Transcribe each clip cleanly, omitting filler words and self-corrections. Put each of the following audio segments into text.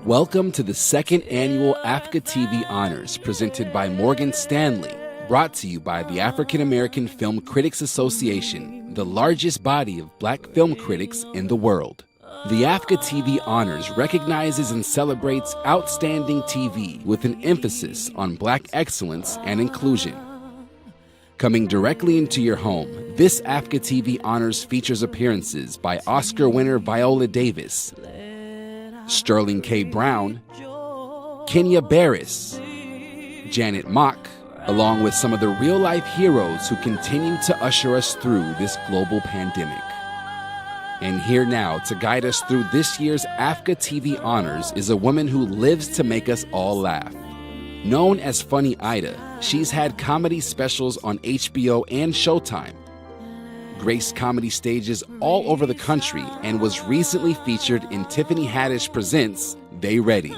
Welcome to the second annual AAFCA TV Honors presented by Morgan Stanley, brought to you by the African American Film Critics Association, the largest body of black film critics in the world. The AAFCA TV Honors recognizes and celebrates outstanding TV with an emphasis on black excellence and inclusion. Coming directly into your home, this AAFCA TV Honors features appearances by Oscar winner Viola Davis, Sterling K. Brown, Kenya Barris, Janet Mock, along with some of the real-life heroes who continue to usher us through this global pandemic. And here now to guide us through this year's AAFCA TV Honors is a woman who lives to make us all laugh. Known as Funny Ida, she's had comedy specials on HBO and Showtime, graced comedy stages all over the country, and was recently featured in Tiffany Haddish Presents They Ready.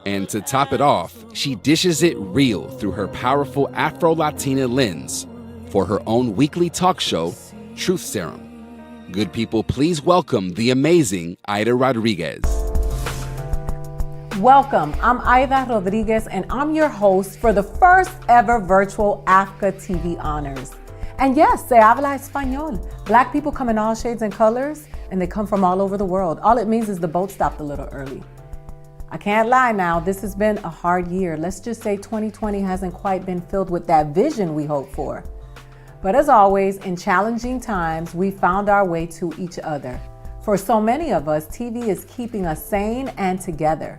And to top it off, she dishes it real through her powerful Afro-Latina lens for her own weekly talk show, Truth Serum. Good people, please welcome the amazing Ida Rodriguez. Welcome, I'm Ida Rodriguez, and I'm your host for the first ever virtual AAFCA TV Honors. And yes, se habla español. Black people come in all shades and colors, and they come from all over the world. All it means is the boat stopped a little early. I can't lie now, this has been a hard year. Let's just say 2020 hasn't quite been filled with that vision we hoped for. But as always, in challenging times, we found our way to each other. For so many of us, TV is keeping us sane and together.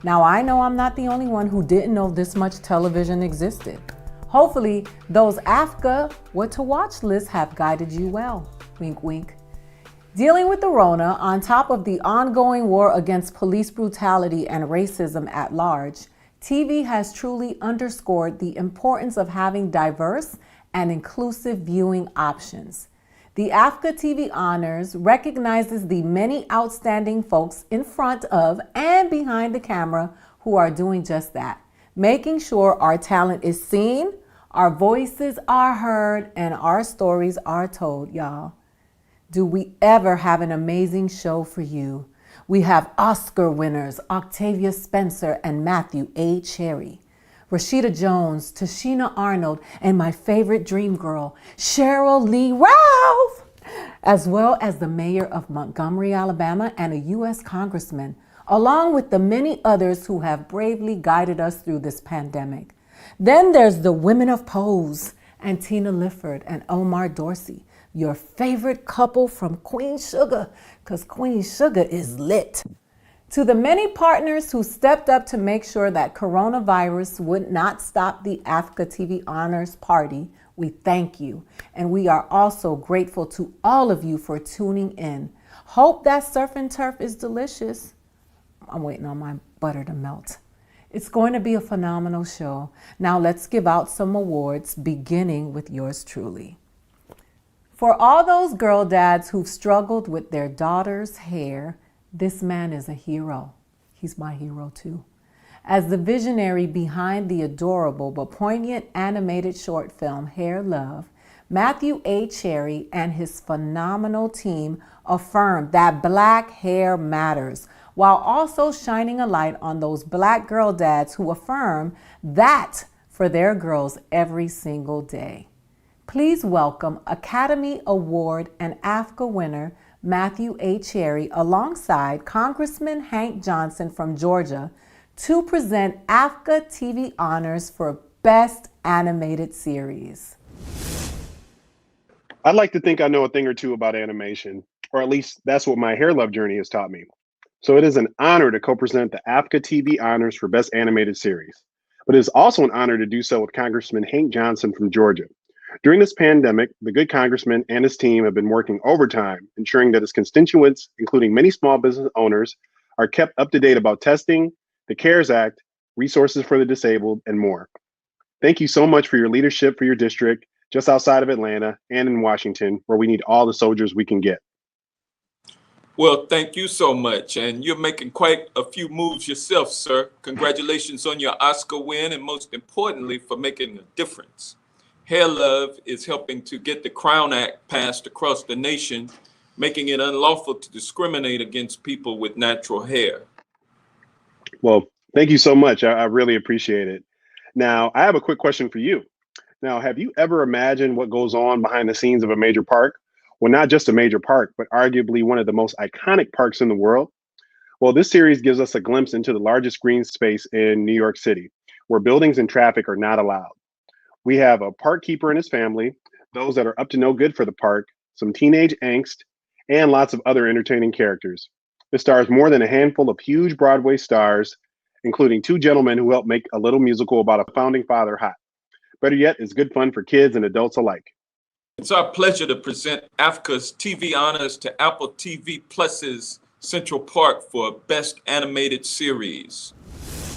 Now, I know I'm not the only one who didn't know this much television existed. Hopefully, those AAFCA What to Watch lists have guided you well. Wink, wink. Dealing with the Rona, on top of the ongoing war against police brutality and racism at large, TV has truly underscored the importance of having diverse and inclusive viewing options. The AAFCA TV Honors recognizes the many outstanding folks in front of and behind the camera who are doing just that, making sure our talent is seen, our voices are heard, and our stories are told, y'all. Do we ever have an amazing show for you? We have Oscar winners Octavia Spencer and Matthew A. Cherry, Rashida Jones, Tashina Arnold, and my favorite dream girl, Cheryl Lee Ralph, as well as the mayor of Montgomery, Alabama, and a U.S. congressman, along with the many others who have bravely guided us through this pandemic. Then there's the women of Pose, and Tina Lifford and Omar Dorsey, your favorite couple from Queen Sugar, because Queen Sugar is lit. To the many partners who stepped up to make sure that coronavirus would not stop the AAFCA TV Honors party, we thank you. And we are also grateful to all of you for tuning in. Hope that surf and turf is delicious. I'm waiting on my butter to melt. It's going to be a phenomenal show. Now let's give out some awards, beginning with yours truly. For all those girl dads who've struggled with their daughter's hair, this man is a hero. He's my hero too. As the visionary behind the adorable but poignant animated short film Hair Love, Matthew A. Cherry and his phenomenal team affirmed that black hair matters, while also shining a light on those black girl dads who affirm that for their girls every single day. Please welcome Academy Award and AAFCA winner Matthew A. Cherry alongside Congressman Hank Johnson from Georgia to present AAFCA TV Honors for Best Animated Series. I'd like to think I know a thing or two about animation, or at least that's what my Hair Love journey has taught me. So it is an honor to co-present the AAFCA TV Honors for Best Animated Series. But it is also an honor to do so with Congressman Hank Johnson from Georgia. During this pandemic, the good congressman and his team have been working overtime, ensuring that his constituents, including many small business owners, are kept up to date about testing, the CARES Act, resources for the disabled, and more. Thank you so much for your leadership for your district, just outside of Atlanta and in Washington, where we need all the soldiers we can get. Well, thank you so much. And you're making quite a few moves yourself, sir. Congratulations on your Oscar win, and most importantly, for making a difference. Hair Love is helping to get the Crown Act passed across the nation, making it unlawful to discriminate against people with natural hair. Well, thank you so much. I really appreciate it. Now, I have a quick question for you. Now, have you ever imagined what goes on behind the scenes of a major park? Well, not just a major park, but arguably one of the most iconic parks in the world. Well, this series gives us a glimpse into the largest green space in New York City, where buildings and traffic are not allowed. We have a park keeper and his family, those that are up to no good for the park, some teenage angst, and lots of other entertaining characters. It stars more than a handful of huge Broadway stars, including two gentlemen who helped make a little musical about a founding father hot. Better yet, it's good fun for kids and adults alike. It's our pleasure to present AAFCA's TV Honors to Apple TV Plus's Central Park for Best Animated Series.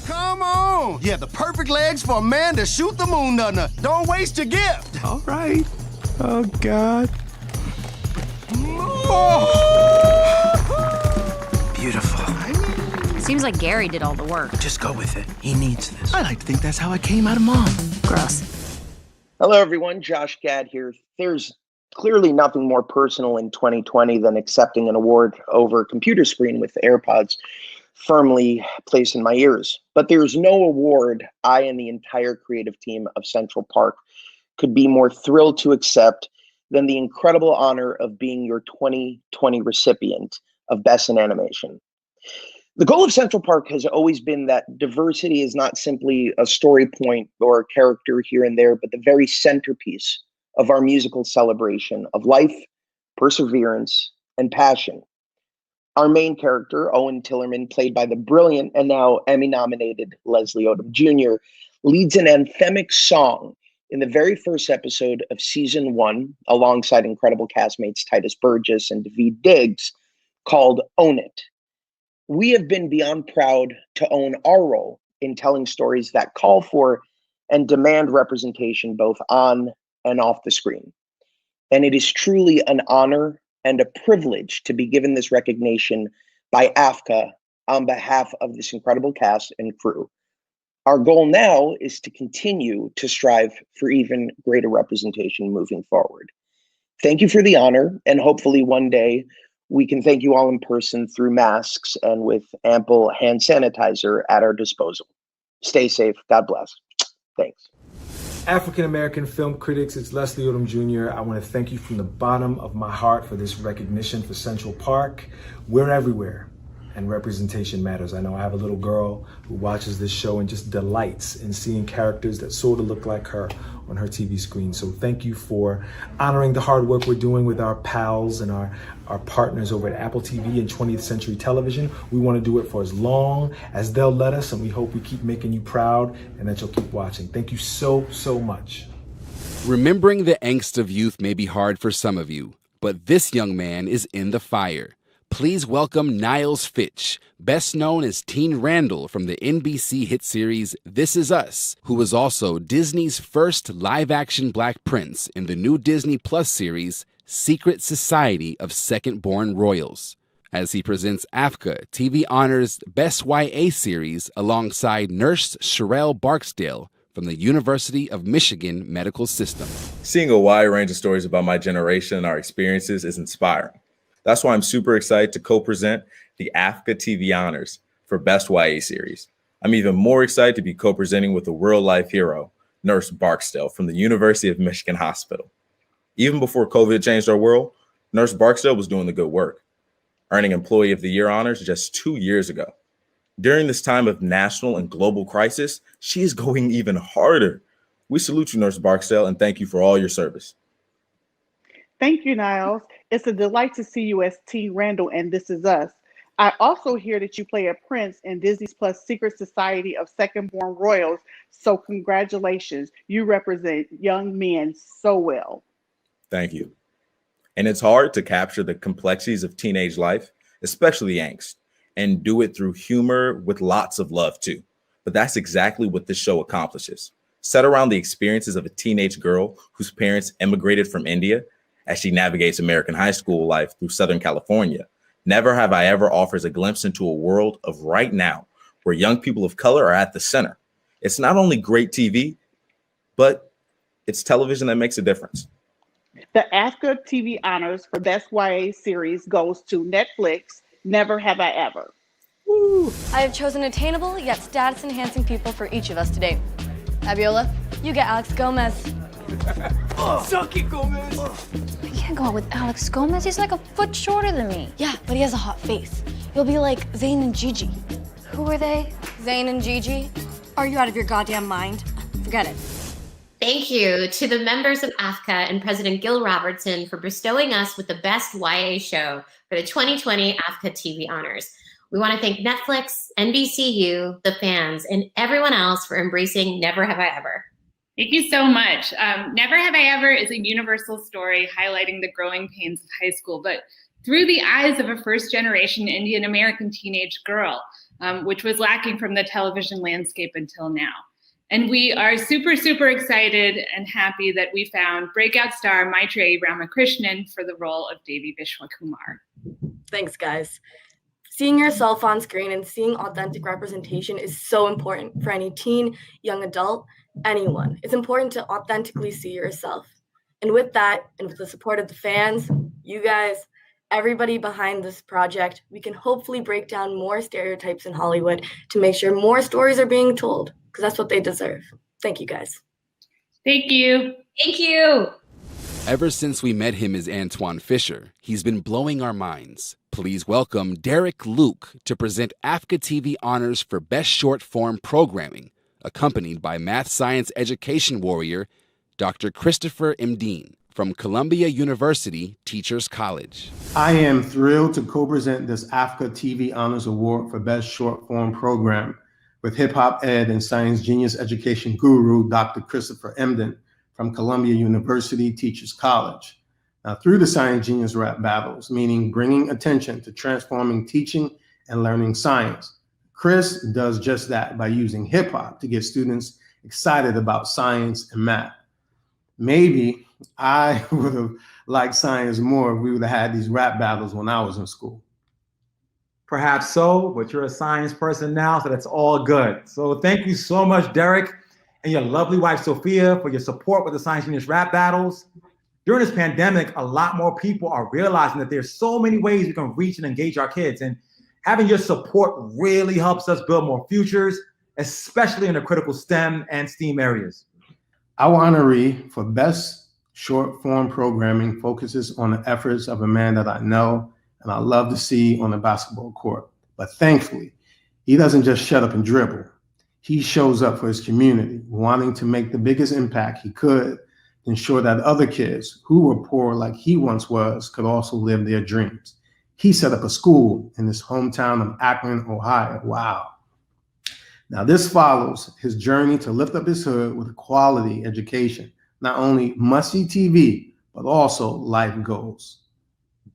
Come on! You have the perfect legs for a man to shoot the moon nutner. Don't waste your gift. All right. Oh, God. Oh. Beautiful. Seems like Gary did all the work. Just go with it. He needs this. I like to think that's how I came out of Mom. Gross. Hello, everyone. Josh Gad here. There's clearly nothing more personal in 2020 than accepting an award over a computer screen with AirPods firmly placed in my ears. But there's no award I and the entire creative team of Central Park could be more thrilled to accept than the incredible honor of being your 2020 recipient of Best in Animation. The goal of Central Park has always been that diversity is not simply a story point or a character here and there, but the very centerpiece of our musical celebration of life, perseverance, and passion. Our main character, Owen Tillerman, played by the brilliant and now Emmy-nominated Leslie Odom Jr., leads an anthemic song in the very first episode of season 1, alongside incredible castmates Titus Burgess and Daveed Diggs, called Own It. We have been beyond proud to own our role in telling stories that call for and demand representation both on and off the screen. And it is truly an honor and a privilege to be given this recognition by AAFCA on behalf of this incredible cast and crew. Our goal now is to continue to strive for even greater representation moving forward. Thank you for the honor, and hopefully one day we can thank you all in person through masks and with ample hand sanitizer at our disposal. Stay safe. God bless. Thanks. African American film critics, it's Leslie Odom Jr. I want to thank you from the bottom of my heart for this recognition for Central Park. We're everywhere, and representation matters. I know I have a little girl who watches this show and just delights in seeing characters that sort of look like her on her TV screen. So thank you for honoring the hard work we're doing with our pals and our partners over at Apple TV and 20th Century Television. We want to do it for as long as they'll let us, and we hope we keep making you proud and that you'll keep watching. Thank you so, so much. Remembering the angst of youth may be hard for some of you, but this young man is in the fire. Please welcome Niles Fitch, best known as Teen Randall from the NBC hit series This Is Us, who was also Disney's first live-action Black Prince in the new Disney Plus series Secret Society of Second-Born Royals, as he presents AAFCA TV Honors Best YA series alongside Nurse Sherelle Barksdale from the University of Michigan Medical System. Seeing a wide range of stories about my generation and our experiences is inspiring. That's why I'm super excited to co-present the AAFCA TV Honors for Best YA Series. I'm even more excited to be co-presenting with a real-life hero, Nurse Barksdale from the University of Michigan Hospital. Even before COVID changed our world, Nurse Barksdale was doing the good work, earning Employee of the Year honors just 2 years ago. During this time of national and global crisis, she is going even harder. We salute you, Nurse Barksdale, and thank you for all your service. Thank you, Niles. It's a delight to see you as Teen Randall and This Is Us. I also hear that you play a prince in Disney Plus Secret Society of Second-Born Royals, so congratulations. You represent young men so well. Thank you. And it's hard to capture the complexities of teenage life, especially angst, and do it through humor with lots of love too. But that's exactly what this show accomplishes. Set around the experiences of a teenage girl whose parents immigrated from India as she navigates American high school life through Southern California, Never Have I Ever offers a glimpse into a world of right now where young people of color are at the center. It's not only great TV, but it's television that makes a difference. The AAFCA TV Honors for Best YA Series goes to Netflix, Never Have I Ever. Woo. I have chosen attainable yet status-enhancing people for each of us today. Viola, you get Alex Gomez. Suck it, Gomez. I can't go out with Alex Gomez. He's like a foot shorter than me. Yeah, but he has a hot face. You'll be like Zayn and Gigi. Who are they? Zayn and Gigi? Are you out of your goddamn mind? Forget it. Thank you to the members of AAFCA and President Gil Robertson for bestowing us with the best YA show for the 2020 AAFCA TV Honors. We want to thank Netflix, NBCU, the fans, and everyone else for embracing Never Have I Ever. Thank you so much. Never Have I Ever is a universal story highlighting the growing pains of high school, but through the eyes of a first-generation Indian American teenage girl, which was lacking from the television landscape until now. And we are super, super excited and happy that we found Breakout star Maitreyi Ramakrishnan for the role of Devi Vishwakumar. Thanks, guys. Seeing yourself on screen and seeing authentic representation is so important for any teen, young adult, anyone. It's important to authentically see yourself. And with that, and with the support of the fans, you guys, everybody behind this project, we can hopefully break down more stereotypes in Hollywood to make sure more stories are being told, because that's what they deserve. Thank you, guys. Thank you. Thank you. Ever since we met him as Antoine Fisher, he's been blowing our minds. Please welcome Derek Luke to present AAFCA TV Honors for Best Short Form Programming, accompanied by math science education warrior, Dr. Christopher M. Dean from Columbia University Teachers College. I am thrilled to co-present this AAFCA TV Honors Award for Best Short Form Program with hip hop ed and science genius education guru, Dr. Christopher Emden from Columbia University Teachers College. Now, through the Science Genius Rap Battles, meaning bringing attention to transforming teaching and learning science, Chris does just that by using hip hop to get students excited about science and math. Maybe I would have liked science more if we would have had these rap battles when I was in school. Perhaps so, but you're a science person now, so that's all good. So thank you so much, Derek, and your lovely wife, Sophia, for your support with the Science Genius Rap Battles. During this pandemic, a lot more people are realizing that there's so many ways we can reach and engage our kids, and having your support really helps us build more futures, especially in the critical STEM and STEAM areas. Our honoree for Best Short Form Programming focuses on the efforts of a man that I know and I love to see on the basketball court. But thankfully, he doesn't just shut up and dribble. He shows up for his community, wanting to make the biggest impact he could to ensure that other kids who were poor like he once was could also live their dreams. He set up a school in his hometown of Akron, Ohio. Wow. Now, this follows his journey to lift up his hood with a quality education, not only must-see TV, but also life goals.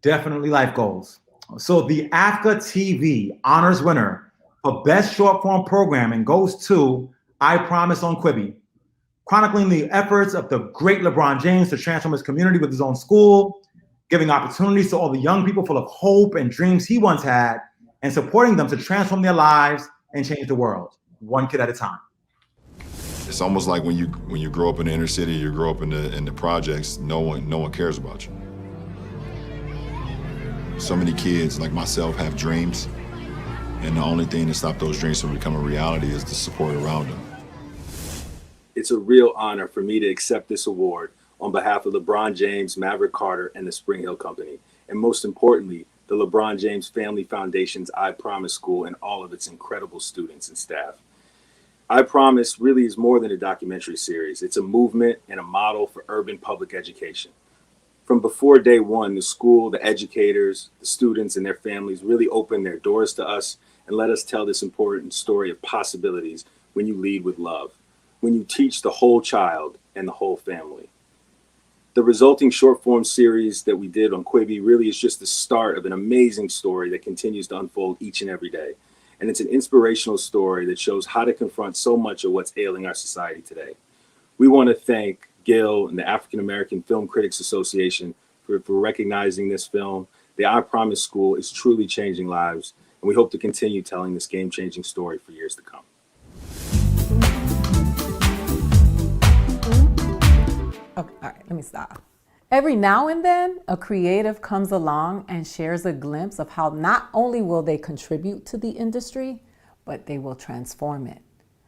Definitely life goals. So the AAFCA TV Honors winner for Best Short Form Programming goes to I Promise on Quibi, chronicling the efforts of the great LeBron James to transform his community with his own school, giving opportunities to all the young people full of hope and dreams he once had, and supporting them to transform their lives and change the world, one kid at a time. It's almost like when you grow up in the inner city, you grow up in the projects, no one cares about you. So many kids like myself have dreams, and the only thing to stop those dreams from becoming reality is the support around them. It's a real honor for me to accept this award on behalf of LeBron James, Maverick Carter, and the Spring Hill Company, and most importantly, the LeBron James Family Foundation's I Promise School and all of its incredible students and staff. I Promise really is more than a documentary series. It's a movement and a model for urban public education. From before day one, the school, the educators, the students, and their families really opened their doors to us and let us tell this important story of possibilities when you lead with love, when you teach the whole child and the whole family. The resulting short form series that we did on Quibi really is just the start of an amazing story that continues to unfold each and every day. And it's an inspirational story that shows how to confront so much of what's ailing our society today. We want to thank Gil and the African American Film Critics Association for recognizing this film. The I Promise School is truly changing lives, and we hope to continue telling this game-changing story for years to come. Okay, all right, let me stop. Every now and then, a creative comes along and shares a glimpse of how not only will they contribute to the industry, but they will transform it.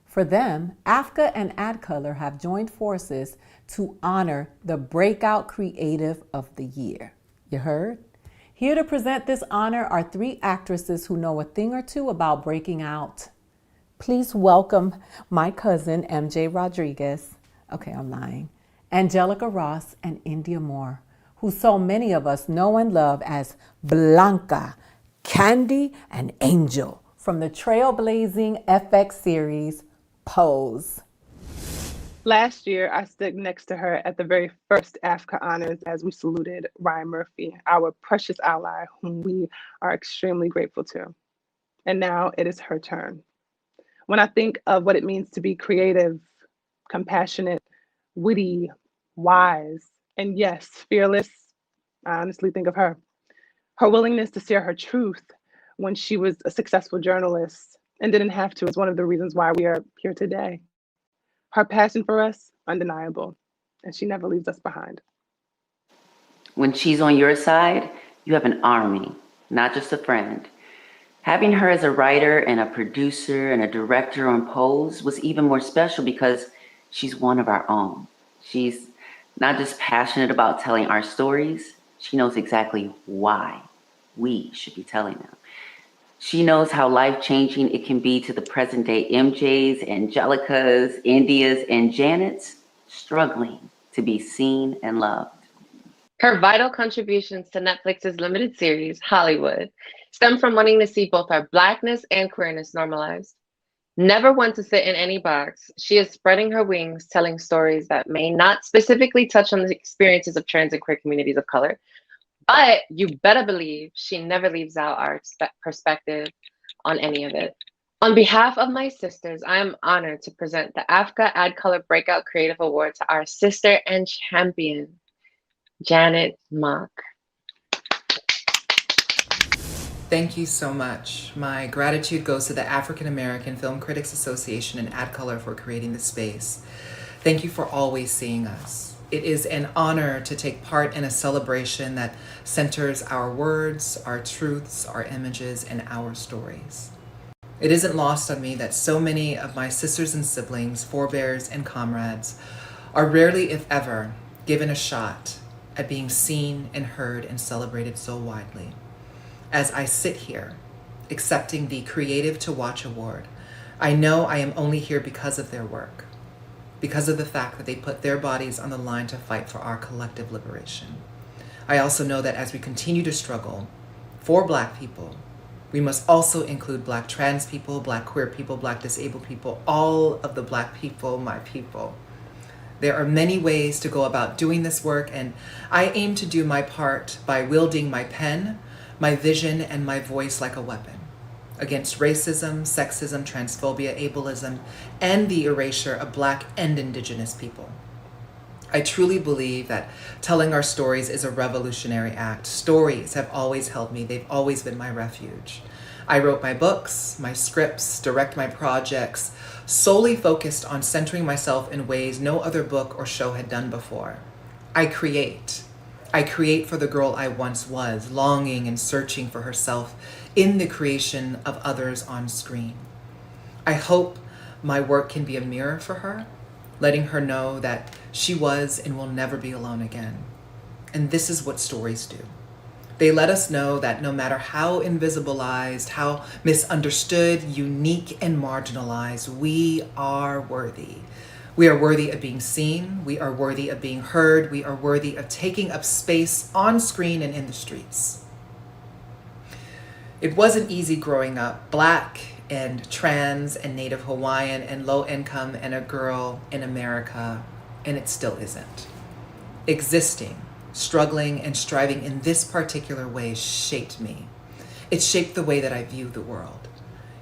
For them, AAFCA and AdColor have joined forces to honor the Breakout Creative of the Year. You heard? Here to present this honor are three actresses who know a thing or two about breaking out. Please welcome my cousin, MJ Rodriguez. Okay, I'm lying. Angelica Ross and India Moore, who so many of us know and love as Blanca, Candy, and Angel from the trailblazing FX series Pose. Last year, I stood next to her at the very first AAFCA Honors as we saluted Ryan Murphy, our precious ally, whom we are extremely grateful to. And now it is her turn. When I think of what it means to be creative, compassionate, witty, wise, and yes, fearless, I honestly think of her. Her willingness to share her truth when she was a successful journalist and didn't have to is one of the reasons why we are here today. Her passion for us, undeniable, and she never leaves us behind. When she's on your side, you have an army, not just a friend. Having her as a writer and a producer and a director on Pose was even more special because she's one of our own. She's not just passionate about telling our stories, she knows exactly why we should be telling them. She knows how life-changing it can be to the present-day MJs, Angelicas, Indias, and Janets struggling to be seen and loved. Her vital contributions to Netflix's limited series, Hollywood, stem from wanting to see both our Blackness and queerness normalized. Never one to sit in any box, she is spreading her wings, telling stories that may not specifically touch on the experiences of trans and queer communities of color, but you better believe she never leaves out our perspective on any of it. On behalf of my sisters, I am honored to present the AAFCA AdColor Breakout Creative Award to our sister and champion, Janet Mock. Thank you so much. My gratitude goes to the African American Film Critics Association and AdColor for creating this space. Thank you for always seeing us. It is an honor to take part in a celebration that centers our words, our truths, our images, and our stories. It isn't lost on me that so many of my sisters and siblings, forebears, and comrades are rarely, if ever, given a shot at being seen and heard and celebrated so widely. As I sit here, accepting the Creative to Watch Award, I know I am only here because of their work, because of the fact that they put their bodies on the line to fight for our collective liberation. I also know that as we continue to struggle for Black people, we must also include Black trans people, Black queer people, Black disabled people, all of the Black people, my people. There are many ways to go about doing this work, and I aim to do my part by wielding my pen, my vision, and my voice like a weapon against racism, sexism, transphobia, ableism, and the erasure of Black and Indigenous people. I truly believe that telling our stories is a revolutionary act. Stories have always held me. They've always been my refuge. I wrote my books, my scripts, direct my projects, solely focused on centering myself in ways no other book or show had done before. I create for the girl I once was, longing and searching for herself in the creation of others on screen. I hope my work can be a mirror for her, letting her know that she was and will never be alone again. And this is what stories do. They let us know that no matter how invisibilized, how misunderstood, unique, and marginalized, we are worthy. We are worthy of being seen. We are worthy of being heard. We are worthy of taking up space on screen and in the streets. It wasn't easy growing up Black and trans and Native Hawaiian and low income and a girl in America, and it still isn't. Existing, struggling, and striving in this particular way shaped me. It shaped the way that I view the world.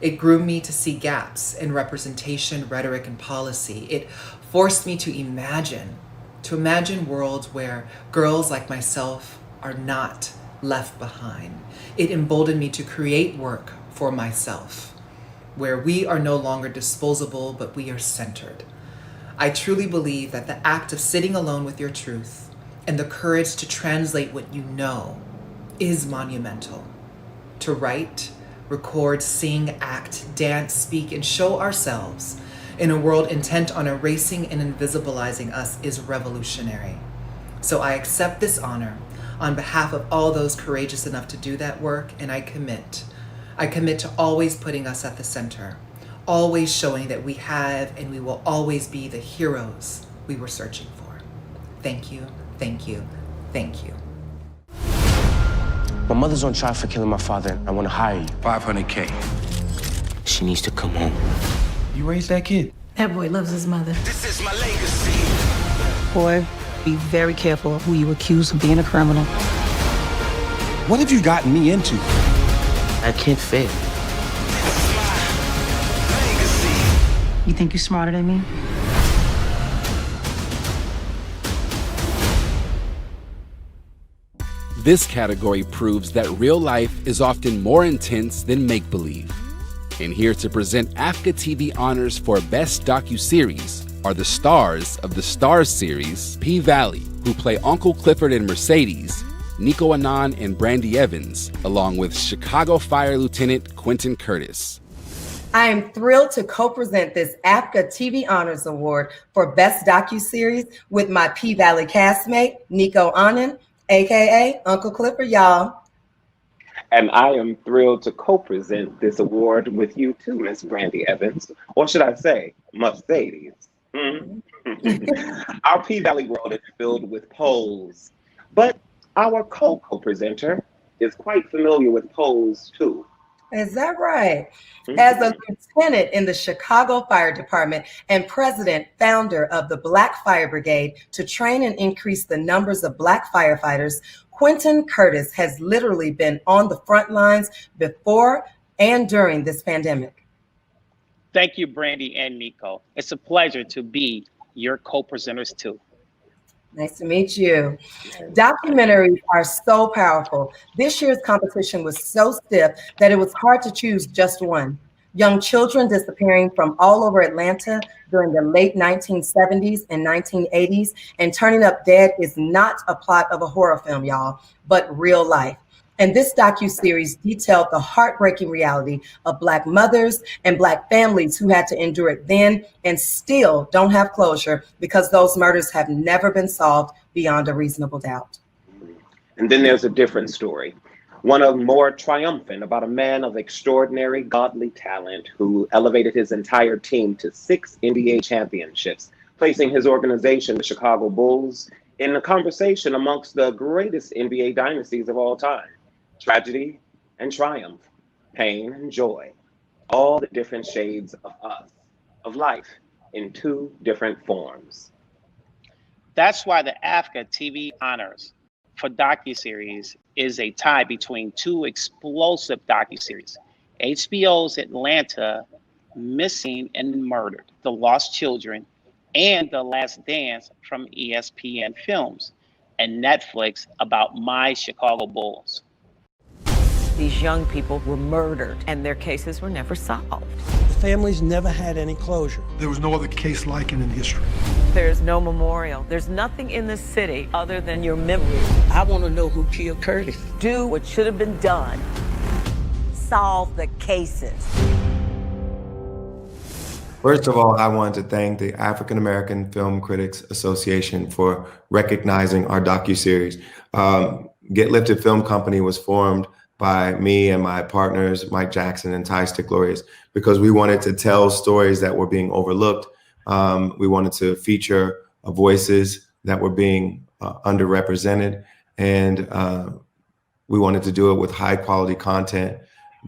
It groomed me to see gaps in representation, rhetoric, and policy. It forced me to imagine worlds where girls like myself are not left behind. It emboldened me to create work for myself, where we are no longer disposable, but we are centered. I truly believe that the act of sitting alone with your truth and the courage to translate what you know is monumental. To write, record, sing, act, dance, speak, and show ourselves in a world intent on erasing and invisibilizing us is revolutionary. So I accept this honor on behalf of all those courageous enough to do that work, and I commit to always putting us at the center, always showing that we have and we will always be the heroes we were searching for. Thank you, thank you, thank you. My mother's on trial for killing my father. I want to hire you. $500K. She needs to come home. You raised that kid? That boy loves his mother. This is my legacy. Boy, be very careful of who you accuse of being a criminal. What have you gotten me into? I can't fail. You think you're smarter than me? This category proves that real life is often more intense than make-believe. And here to present AAFCA TV Honors for Best Docu-Series are the stars of the Stars series, P-Valley, who play Uncle Clifford and Mercedes, Nico Annan and Brandy Evans, along with Chicago Fire Lieutenant Quentin Curtis. I am thrilled to co-present this AAFCA TV Honors Award for Best Docu-Series with my P-Valley castmate, Nico Annan, AKA Uncle Clifford, y'all. And I am thrilled to co-present this award with you too, Miss Brandy Evans, or should I say, Mercedes. Our P-Valley world is filled with poles, but our co-presenter is quite familiar with poles too. Is that right? As a lieutenant in the Chicago Fire Department and president, founder of the Black Fire Brigade to train and increase the numbers of Black firefighters, Quentin Curtis has literally been on the front lines before and during this pandemic. Thank you, Brandy and Nico. It's a pleasure to be your co-presenters too. Nice to meet you. Documentaries are so powerful. This year's competition was so stiff that it was hard to choose just one. Young children disappearing from all over Atlanta during the late 1970s and 1980s and turning up dead is not a plot of a horror film, y'all, but real life. And this docu-series detailed the heartbreaking reality of Black mothers and Black families who had to endure it then and still don't have closure because those murders have never been solved beyond a reasonable doubt. And then there's a different story, one of more triumphant, about a man of extraordinary godly talent who elevated his entire team to 6 NBA championships, placing his organization, the Chicago Bulls, in the conversation amongst the greatest NBA dynasties of all time. Tragedy and triumph, pain and joy, all the different shades of us, of life, in 2 different forms. That's why the AAFCA TV Honors for docuseries is a tie between 2 explosive docuseries. HBO's Atlanta, Missing and Murdered, The Lost Children, and The Last Dance from ESPN Films, and Netflix about My Chicago Bulls. These young people were murdered and their cases were never solved. The families never had any closure. There was no other case like it in history. There's no memorial. There's nothing in the city other than your memory. I want to know who killed Curtis. Do what should have been done. Solve the cases. First of all, I want to thank the African American Film Critics Association for recognizing our docuseries. Get Lifted Film Company was formed by me and my partners, Mike Jackson and Ty Sticklorius, because we wanted to tell stories that were being overlooked. We wanted to feature voices that were being underrepresented. And we wanted to do it with high quality content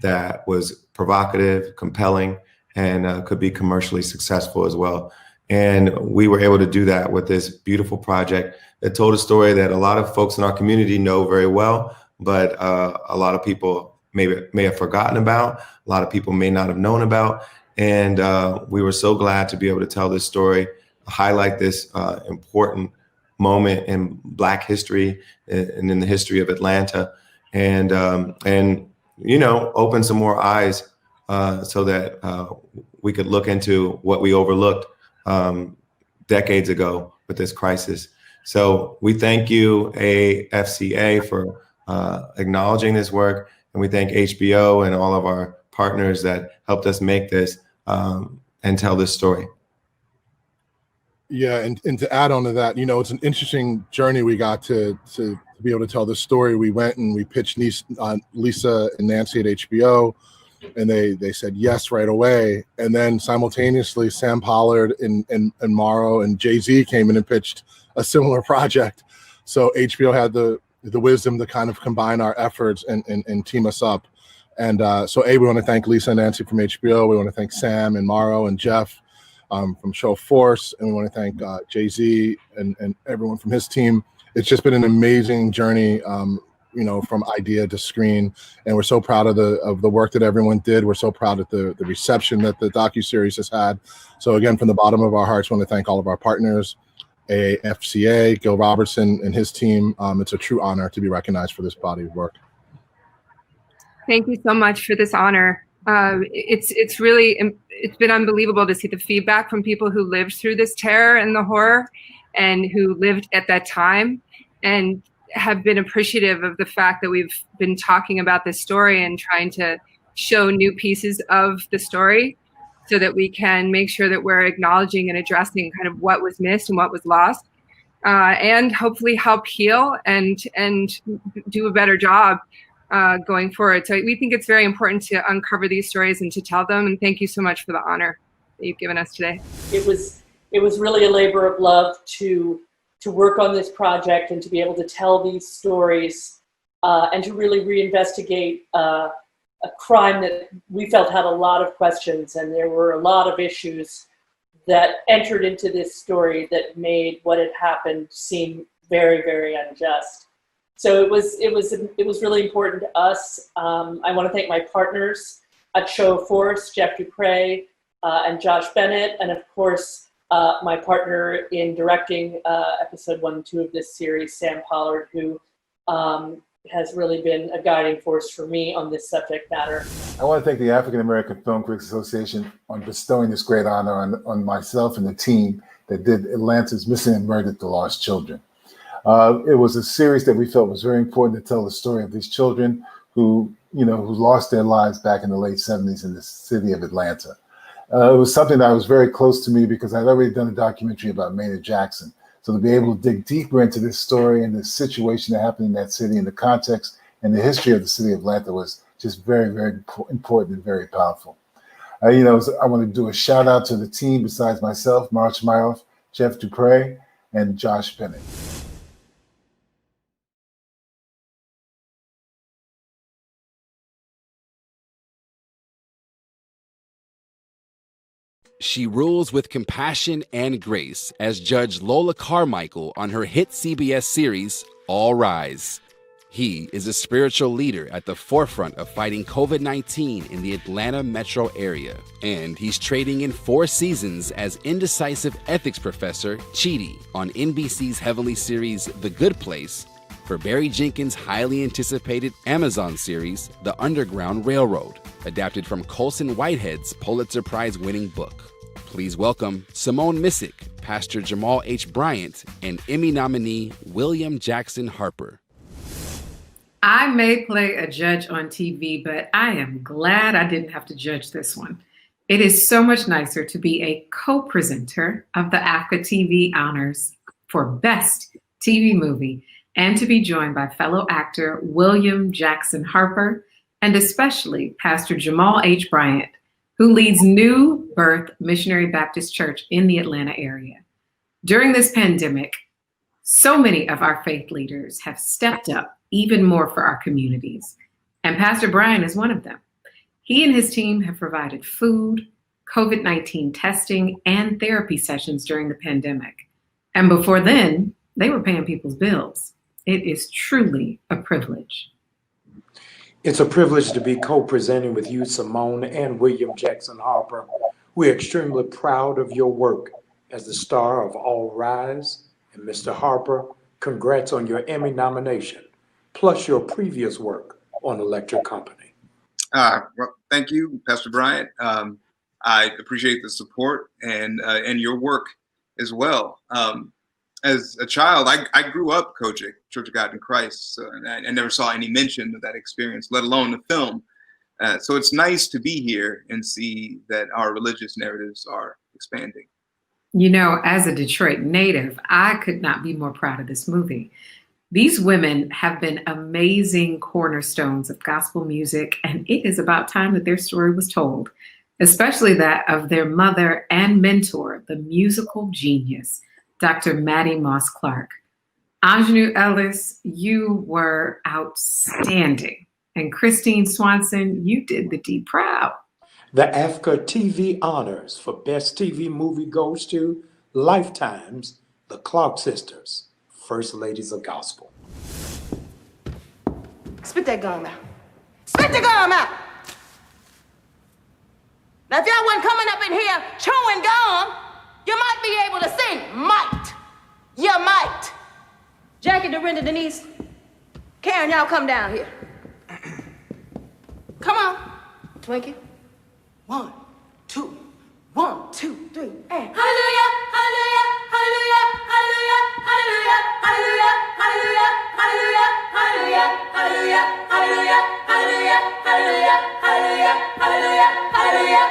that was provocative, compelling, and could be commercially successful as well. And we were able to do that with this beautiful project that told a story that a lot of folks in our community know very well, but a lot of people may have forgotten about, a lot of people may not have known about. And we were so glad to be able to tell this story, highlight this important moment in Black history and in the history of Atlanta, and you know, open some more eyes so that we could look into what we overlooked decades ago with this crisis. So we thank you, AAFCA, for acknowledging this work, and we thank HBO and all of our partners that helped us make this and tell this story. Yeah, and to add on to that, you know, it's an interesting journey we got to be able to tell this story. We went and we pitched Lisa and Nancy at HBO, and they said yes right away. And then simultaneously, Sam Pollard and Morrow and Jay-Z came in and pitched a similar project. So HBO had the wisdom to kind of combine our efforts and team us up. And so we want to thank Lisa and Nancy from HBO. We want to thank Sam and Morrow and Jeff from Show Force, and we want to thank Jay-Z and everyone from his team. It's just been an amazing journey, you know, from idea to screen, and we're so proud of the work that everyone did. We're so proud of the reception that the docu-series has had. So again, from the bottom of our hearts, we want to thank all of our partners, AAFCA, Gil Robertson and his team. It's a true honor to be recognized for this body of work. Thank you so much for this honor. It's been unbelievable to see the feedback from people who lived through this terror and the horror, and who lived at that time, and have been appreciative of the fact that we've been talking about this story and trying to show new pieces of the story so that we can make sure that we're acknowledging and addressing kind of what was missed and what was lost, and hopefully help heal and do a better job going forward. So we think it's very important to uncover these stories and to tell them. And thank you so much for the honor that you've given us today. It was really a labor of love to work on this project and to be able to tell these stories and to really reinvestigate a crime that we felt had a lot of questions, and there were a lot of issues that entered into this story that made what had happened seem very, very unjust. So it was really important to us. I want to thank my partners at Show Force, Jeff Dupre and Josh Bennett, and of course my partner in directing episode 1 and 2 of this series, Sam Pollard, who has really been a guiding force for me on this subject matter. I want to thank the African American Film Critics Association on bestowing this great honor on myself and the team that did Atlanta's Missing and Murdered the Lost Children. It was a series that we felt was very important to tell the story of these children who lost their lives back in the late 70s in the city of Atlanta. It was something that was very close to me because I'd already done a documentary about Maynard Jackson. So to be able to dig deeper into this story and the situation that happened in that city and the context and the history of the city of Atlanta was just very, very important and very powerful. I want to do a shout out to the team besides myself, March Mayoff, Jeff Dupre, and Josh Bennett. She rules with compassion and grace as Judge Lola Carmichael on her hit CBS series, All Rise. He is a spiritual leader at the forefront of fighting COVID-19 in the Atlanta metro area, and he's trading in 4 seasons as indecisive ethics professor Chidi on NBC's heavenly series, The Good Place, for Barry Jenkins' highly anticipated Amazon series, The Underground Railroad, adapted from Colson Whitehead's Pulitzer Prize-winning book. Please welcome Simone Missick, Pastor Jamal H. Bryant, and Emmy nominee William Jackson Harper. I may play a judge on TV, but I am glad I didn't have to judge this one. It is so much nicer to be a co-presenter of the AAFCA TV Honors for Best TV Movie and to be joined by fellow actor William Jackson Harper and especially Pastor Jamal H. Bryant, who leads New Birth Missionary Baptist Church in the Atlanta area. During this pandemic, so many of our faith leaders have stepped up even more for our communities, and Pastor Bryant is one of them. He and his team have provided food, COVID-19 testing, and therapy sessions during the pandemic. And before then, they were paying people's bills. It is truly a privilege. It's a privilege to be co-presenting with you, Simone, and William Jackson Harper. We're extremely proud of your work as the star of All Rise. And Mr. Harper, congrats on your Emmy nomination, plus your previous work on Electric Company. Well, thank you, Pastor Bryant. I appreciate the support and your work as well. as a child, I grew up coaching Church of God in Christ, so, and I never saw any mention of that experience, let alone the film. So it's nice to be here and see that our religious narratives are expanding. You know, as a Detroit native, I could not be more proud of this movie. These women have been amazing cornerstones of gospel music, and it is about time that their story was told, especially that of their mother and mentor, the musical genius, Dr. Mattie Moss Clark. Ingenue Ellis, you were outstanding. And Christine Swanson, you did the D proud. The AAFCA TV Honors for Best TV Movie goes to Lifetime's The Clark Sisters, First Ladies of Gospel. Spit that gum out. Spit the gum out. Now, if y'all wasn't coming up in here chewing gum, you might be able to sing. Might. You might. Jackie, Dorinda, Denise, Karen, y'all come down here. Come on, Twinkie. 1, 2, 1, 2, 3, and hallelujah, hallelujah, hallelujah, hallelujah, hallelujah, hallelujah, hallelujah, hallelujah, hallelujah, hallelujah, hallelujah, hallelujah, hallelujah, hallelujah, hallelujah, hallelujah.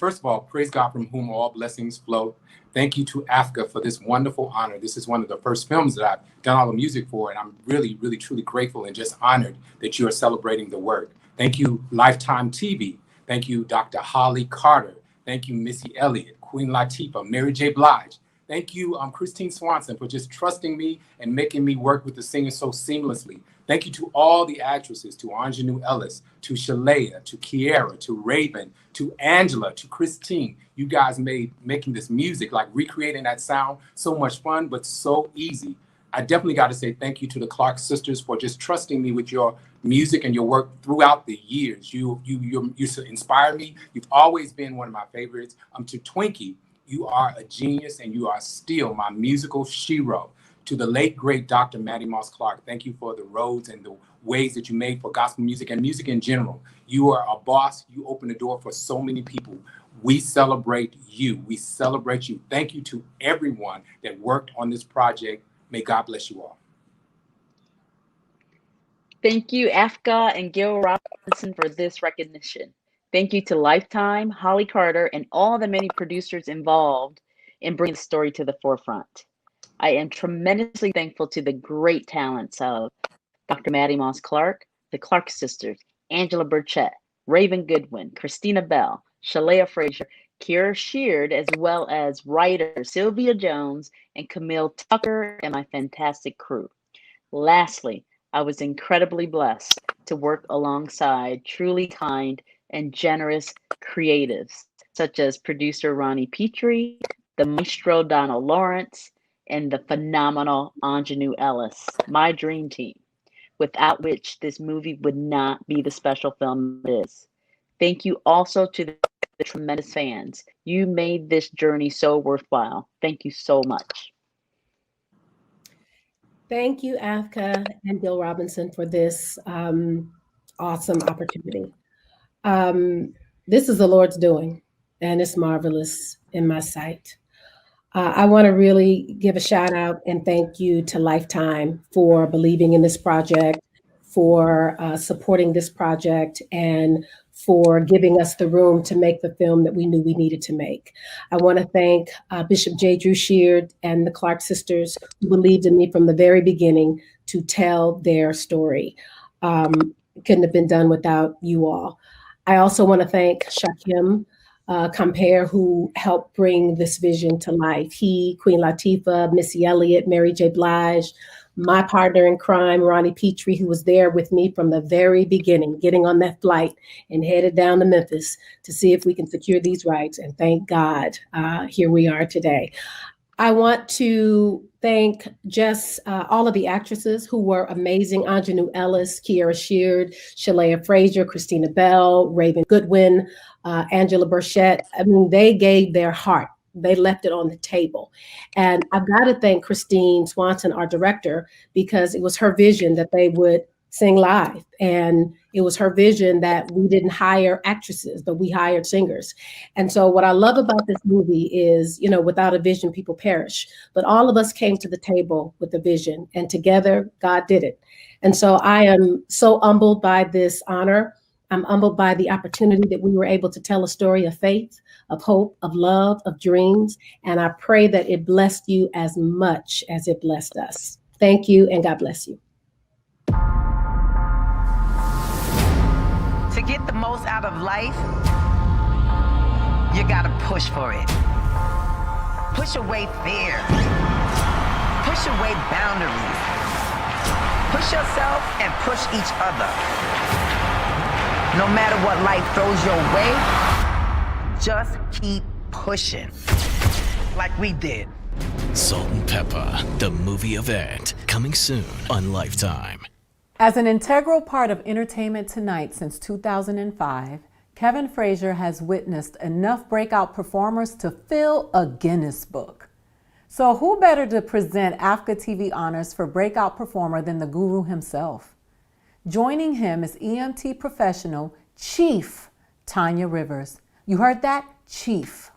First of all, praise God from whom all blessings flow. Thank you to AAFCA for this wonderful honor. This is one of the first films that I've done all the music for, and I'm really, really, truly grateful and just honored that you are celebrating the work. Thank you, Lifetime TV. Thank you, Dr. Holly Carter. Thank you, Missy Elliott, Queen Latifah, Mary J. Blige. Thank you, Christine Swanson, for just trusting me and making me work with the singers so seamlessly. Thank you to all the actresses, to Ingenue Ellis, to Shalea, to Kiara, to Raven, to Angela, to Christine. You guys made making this music, like recreating that sound, so much fun, but so easy. I definitely got to say thank you to the Clark sisters for just trusting me with your music and your work throughout the years. You inspire me. You've always been one of my favorites. To Twinkie, you are a genius and you are still my musical shero. To the late, great Dr. Mattie Moss Clark, thank you for the roads and the ways that you made for gospel music and music in general. You are a boss. You open the door for so many people. We celebrate you. We celebrate you. Thank you to everyone that worked on this project. May God bless you all. Thank you, AAFCA and Gil Robinson, for this recognition. Thank you to Lifetime, Holly Carter, and all the many producers involved in bringing the story to the forefront. I am tremendously thankful to the great talents of Dr. Mattie Moss Clark, the Clark sisters, Angela Burchett, Raven Goodwin, Christina Bell, Shalea Frazier, Kiera Sheard, as well as writers Sylvia Jones and Camille Tucker and my fantastic crew. Lastly, I was incredibly blessed to work alongside truly kind and generous creatives, such as producer Ronnie Petrie, the maestro Donald Lawrence, and the phenomenal Ingenue Ellis, my dream team, without which this movie would not be the special film it is. Thank you also to the tremendous fans. You made this journey so worthwhile. Thank you so much. Thank you, AAFCA and Gil Robinson, for this awesome opportunity. This is the Lord's doing, and it's marvelous in my sight. I want to really give a shout out and thank you to Lifetime for believing in this project, for supporting this project, and for giving us the room to make the film that we knew we needed to make. I want to thank Bishop J. Drew Sheard and the Clark sisters who believed in me from the very beginning to tell their story. Couldn't have been done without you all. I also want to thank Shakim Compare, who helped bring this vision to life. He, Queen Latifah, Missy Elliott, Mary J. Blige, my partner in crime, Ronnie Petrie, who was there with me from the very beginning, getting on that flight and headed down to Memphis to see if we can secure these rights. And thank God, here we are today. I want to thank just all of the actresses who were amazing. Ingenue Ellis, Kiera Sheard, Shalea Frazier, Christina Bell, Raven Goodwin, Angela Burchett. I mean, they gave their heart. They left it on the table. And I've got to thank Christine Swanson, our director, because it was her vision that they would sing live. And it was her vision that we didn't hire actresses, but we hired singers. And so what I love about this movie is, you know, without a vision, people perish. But all of us came to the table with a vision, and together God did it. And so I am so humbled by this honor. I'm humbled by the opportunity that we were able to tell a story of faith, of hope, of love, of dreams. And I pray that it blessed you as much as it blessed us. Thank you, and God bless you. To get the most out of life, you gotta push for it. Push away fear. Push away boundaries. Push yourself and push each other. No matter what life throws your way, just keep pushing. Like we did. Salt and Pepper, the movie event, coming soon on Lifetime. As an integral part of Entertainment Tonight since 2005, Kevin Frazier has witnessed enough breakout performers to fill a Guinness Book. So who better to present AAFCA TV Honors for Breakout Performer than the guru himself? Joining him is EMT professional Chief Tanya Rivers. You heard that? Chief.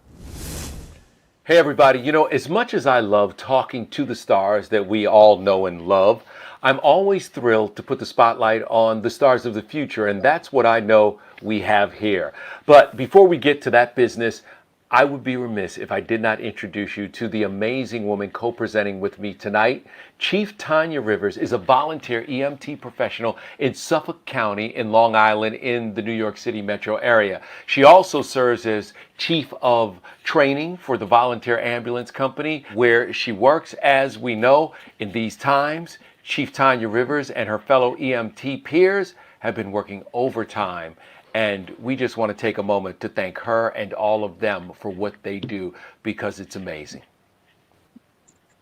Hey everybody, you know, as much as I love talking to the stars that we all know and love, I'm always thrilled to put the spotlight on the stars of the future, and that's what I know we have here. But before we get to that business, I would be remiss if I did not introduce you to the amazing woman co-presenting with me tonight. Chief Tanya Rivers is a volunteer EMT professional in Suffolk County in Long Island in the New York City metro area. She also serves as chief of training for the Volunteer Ambulance Company, where she works. As we know, in these times, Chief Tanya Rivers and her fellow EMT peers have been working overtime. And we just want to take a moment to thank her and all of them for what they do, because it's amazing.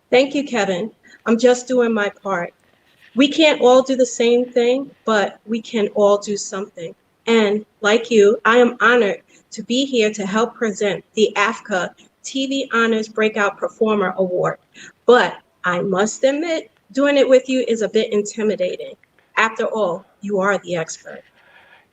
Thank you, Kevin. I'm just doing my part. We can't all do the same thing, but we can all do something. And like you, I am honored to be here to help present the AAFCA TV Honors Breakout Performer Award. But I must admit, doing it with you is a bit intimidating. After all, you are the expert.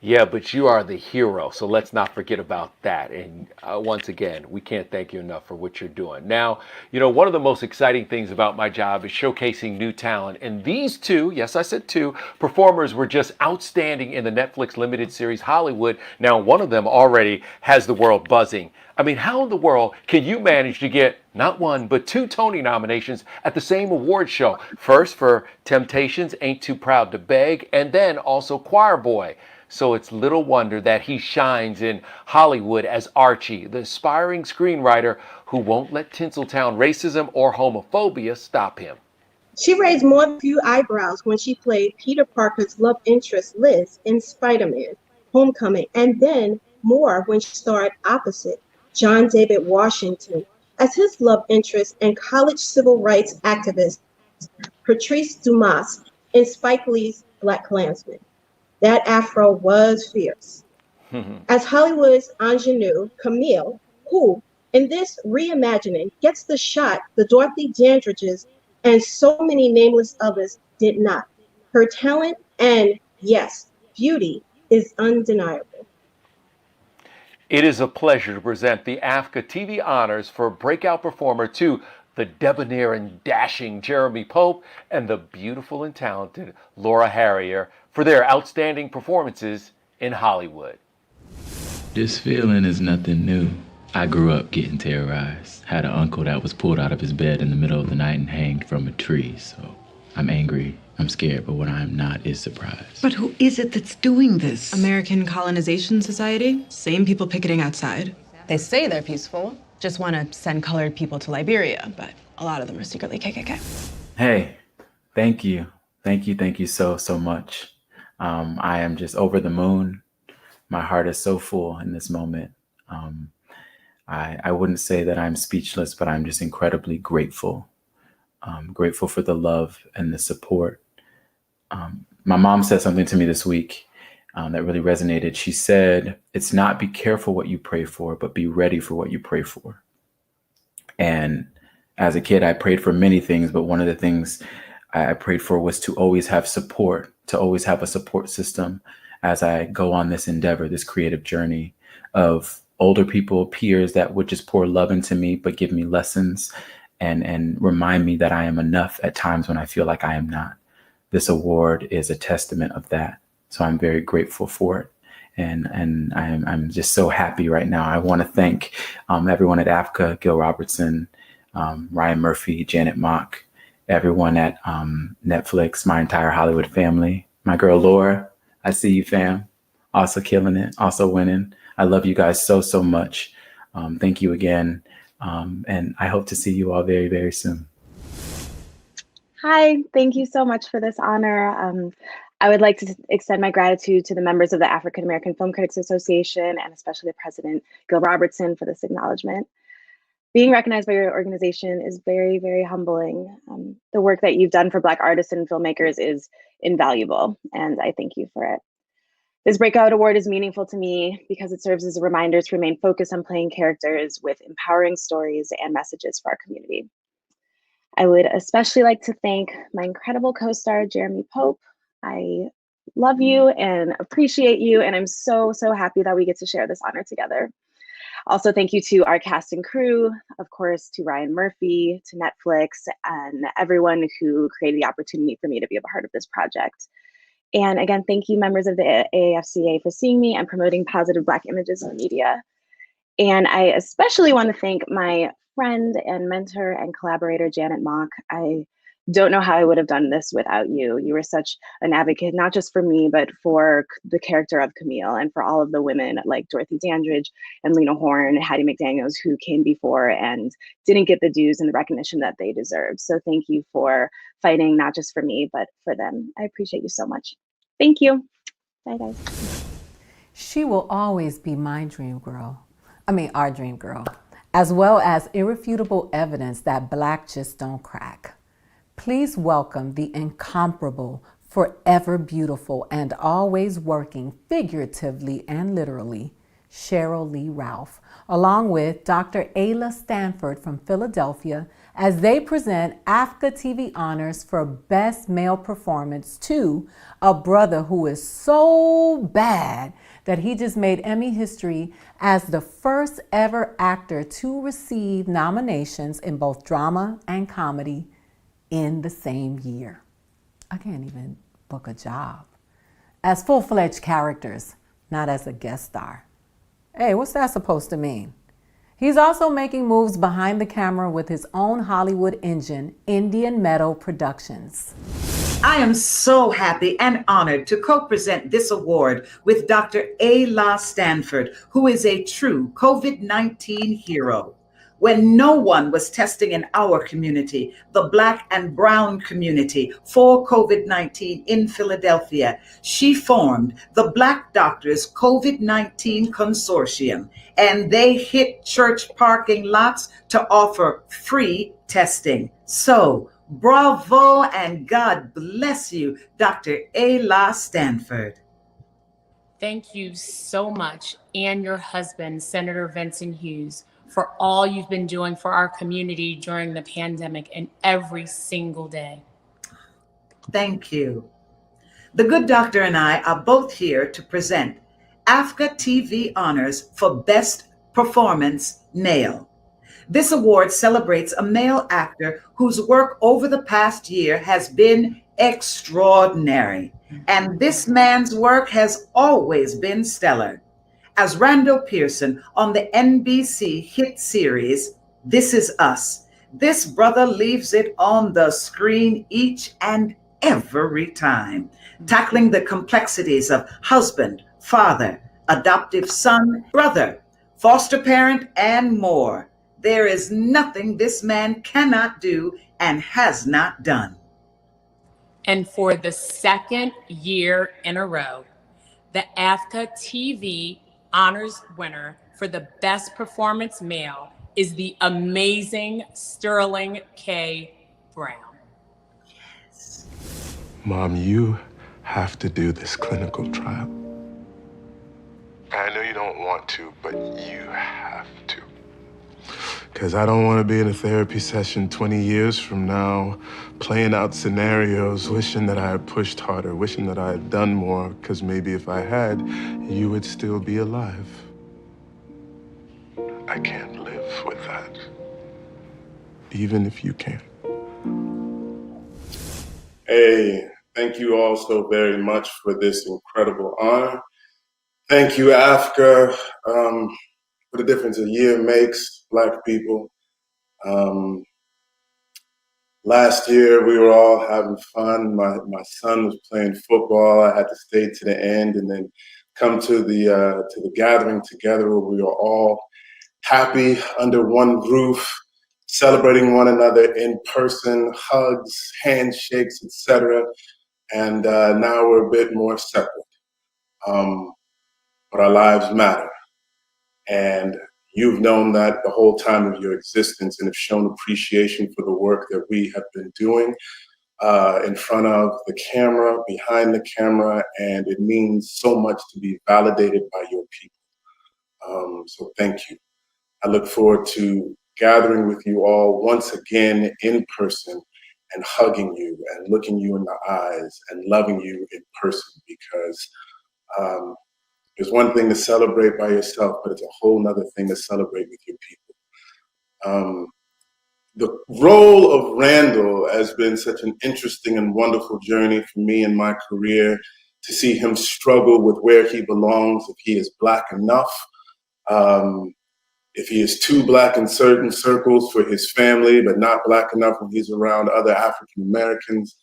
Yeah, but you are the hero, so let's not forget about that. And once again, we can't thank you enough for what you're doing. Now, you know, one of the most exciting things about my job is showcasing new talent. And these two, yes, I said two, performers were just outstanding in the Netflix limited series Hollywood. Now, one of them already has the world buzzing. I mean, how in the world can you manage to get not one, but two Tony nominations at the same award show? First for Temptations' Ain't Too Proud to Beg, and then also Choir Boy. So it's little wonder that he shines in Hollywood as Archie, the aspiring screenwriter who won't let Tinseltown racism or homophobia stop him. She raised more than a few eyebrows when she played Peter Parker's love interest Liz in Spider-Man: Homecoming, and then more when she starred opposite John David Washington as his love interest and college civil rights activist Patrice Dumas in Spike Lee's BlacKkKlansman. That afro was fierce. As Hollywood's ingenue, Camille, who in this reimagining gets the shot the Dorothy Dandridges and so many nameless others did not. Her talent and, yes, beauty is undeniable. It is a pleasure to present the AAFCA TV Honors for Breakout Performer to the debonair and dashing Jeremy Pope and the beautiful and talented Laura Harrier for their outstanding performances in Hollywood. This feeling is nothing new. I grew up getting terrorized. Had an uncle that was pulled out of his bed in the middle of the night and hanged from a tree. So I'm angry, I'm scared, but what I'm not is surprised. But who is it that's doing this? American Colonization Society? Same people picketing outside. They say they're peaceful, just want to send colored people to Liberia, but a lot of them are secretly KKK. Hey, Thank you. Thank you so much. I am just over the moon. My heart is so full in this moment. I wouldn't say that I'm speechless, but I'm just incredibly grateful. Grateful for the love and the support. My mom said something to me this week that really resonated. She said, it's not be careful what you pray for, but be ready for what you pray for. And as a kid, I prayed for many things, but one of the things I prayed for was to always have support to always have a support system as I go on this endeavor, this creative journey of older people, peers that would just pour love into me, but give me lessons and remind me that I am enough at times when I feel like I am not. This award is a testament of that. So I'm very grateful for it. And I'm just so happy right now. I want to thank everyone at AAFCA, Gil Robertson, Ryan Murphy, Janet Mock, everyone at Netflix, my entire Hollywood family, my girl Laura. I see you, fam. Also killing it, also winning. I love you guys so, so much. Thank you again. And I hope to see you all very, very soon. Hi, thank you so much for this honor. I would like to extend my gratitude to the members of the African American Film Critics Association and especially the president, Gil Robertson, for this acknowledgement. Being recognized by your organization is very, very humbling. The work that you've done for Black artists and filmmakers is invaluable, and I thank you for it. This Breakout Award is meaningful to me because it serves as a reminder to remain focused on playing characters with empowering stories and messages for our community. I would especially like to thank my incredible co-star, Jeremy Pope. I love you and appreciate you, and I'm so, so happy that we get to share this honor together. Also, thank you to our cast and crew, of course, to Ryan Murphy, to Netflix, and everyone who created the opportunity for me to be a part of this project. And again, thank you, members of the AAFCA, for seeing me and promoting positive Black images in the media. And I especially want to thank my friend and mentor and collaborator, Janet Mock. I don't know how I would have done this without you. You were such an advocate, not just for me, but for the character of Camille and for all of the women like Dorothy Dandridge and Lena Horne, Hattie McDaniels, who came before and didn't get the dues and the recognition that they deserve. So thank you for fighting, not just for me, but for them. I appreciate you so much. Thank you. Bye, guys. She will always be my dream girl. Our dream girl, as well as irrefutable evidence that Black just don't crack. Please welcome the incomparable, forever beautiful, and always working, figuratively and literally, Cheryl Lee Ralph, along with Dr. Ayla Stanford from Philadelphia, as they present AAFCA TV Honors for Best Male Performance to a brother who is so bad that he just made Emmy history as the first ever actor to receive nominations in both drama and comedy in the same year. I can't even book a job. As full-fledged characters, not as a guest star. Hey, what's that supposed to mean? He's also making moves behind the camera with his own Hollywood engine, Indian Meadow Productions. I am so happy and honored to co-present this award with Dr. Ayla Stanford, who is a true COVID-19 hero. When no one was testing in our community, the Black and Brown community, for COVID-19 in Philadelphia, she formed the Black Doctors COVID-19 Consortium, and they hit church parking lots to offer free testing. So, bravo and God bless you, Dr. Ayla Stanford. Thank you so much, and your husband, Senator Vincent Hughes, for all you've been doing for our community during the pandemic and every single day. Thank you. The good doctor and I are both here to present AAFCA TV Honors for Best Performance Male. This award celebrates a male actor whose work over the past year has been extraordinary, and this man's work has always been stellar. As Randall Pearson on the NBC hit series, This Is Us, this brother leaves it on the screen each and every time, tackling the complexities of husband, father, adoptive son, brother, foster parent, and more. There is nothing this man cannot do and has not done. And for the second year in a row, the AAFCA TV Honors winner for the Best Performance Male is the amazing Sterling K. Brown. Yes. Mom, you have to do this clinical trial. I know you don't want to, but you have to. Because I don't want to be in a therapy session 20 years from now, playing out scenarios, wishing that I had pushed harder, wishing that I had done more, because maybe if I had, you would still be alive. I can't live with that. Even if you can. Hey, thank you all so very much for this incredible honor. Thank you, AAFCA, for the difference a year makes, Black people. Last year, we were all having fun. My son was playing football. I had to stay to the end and then come to the gathering together where we were all happy under one roof, celebrating one another in person, hugs, handshakes, etc. And now we're a bit more separate. But our lives matter. And you've known that the whole time of your existence and have shown appreciation for the work that we have been doing in front of the camera, behind the camera, and it means so much to be validated by your people. So thank you. I look forward to gathering with you all once again in person and hugging you and looking you in the eyes and loving you in person, because there's one thing to celebrate by yourself, but it's a whole nother thing to celebrate with your people. The role of Randall has been such an interesting and wonderful journey for me in my career, to see him struggle with where he belongs, if he is Black enough, if he is too Black in certain circles for his family, but not Black enough when he's around other African Americans.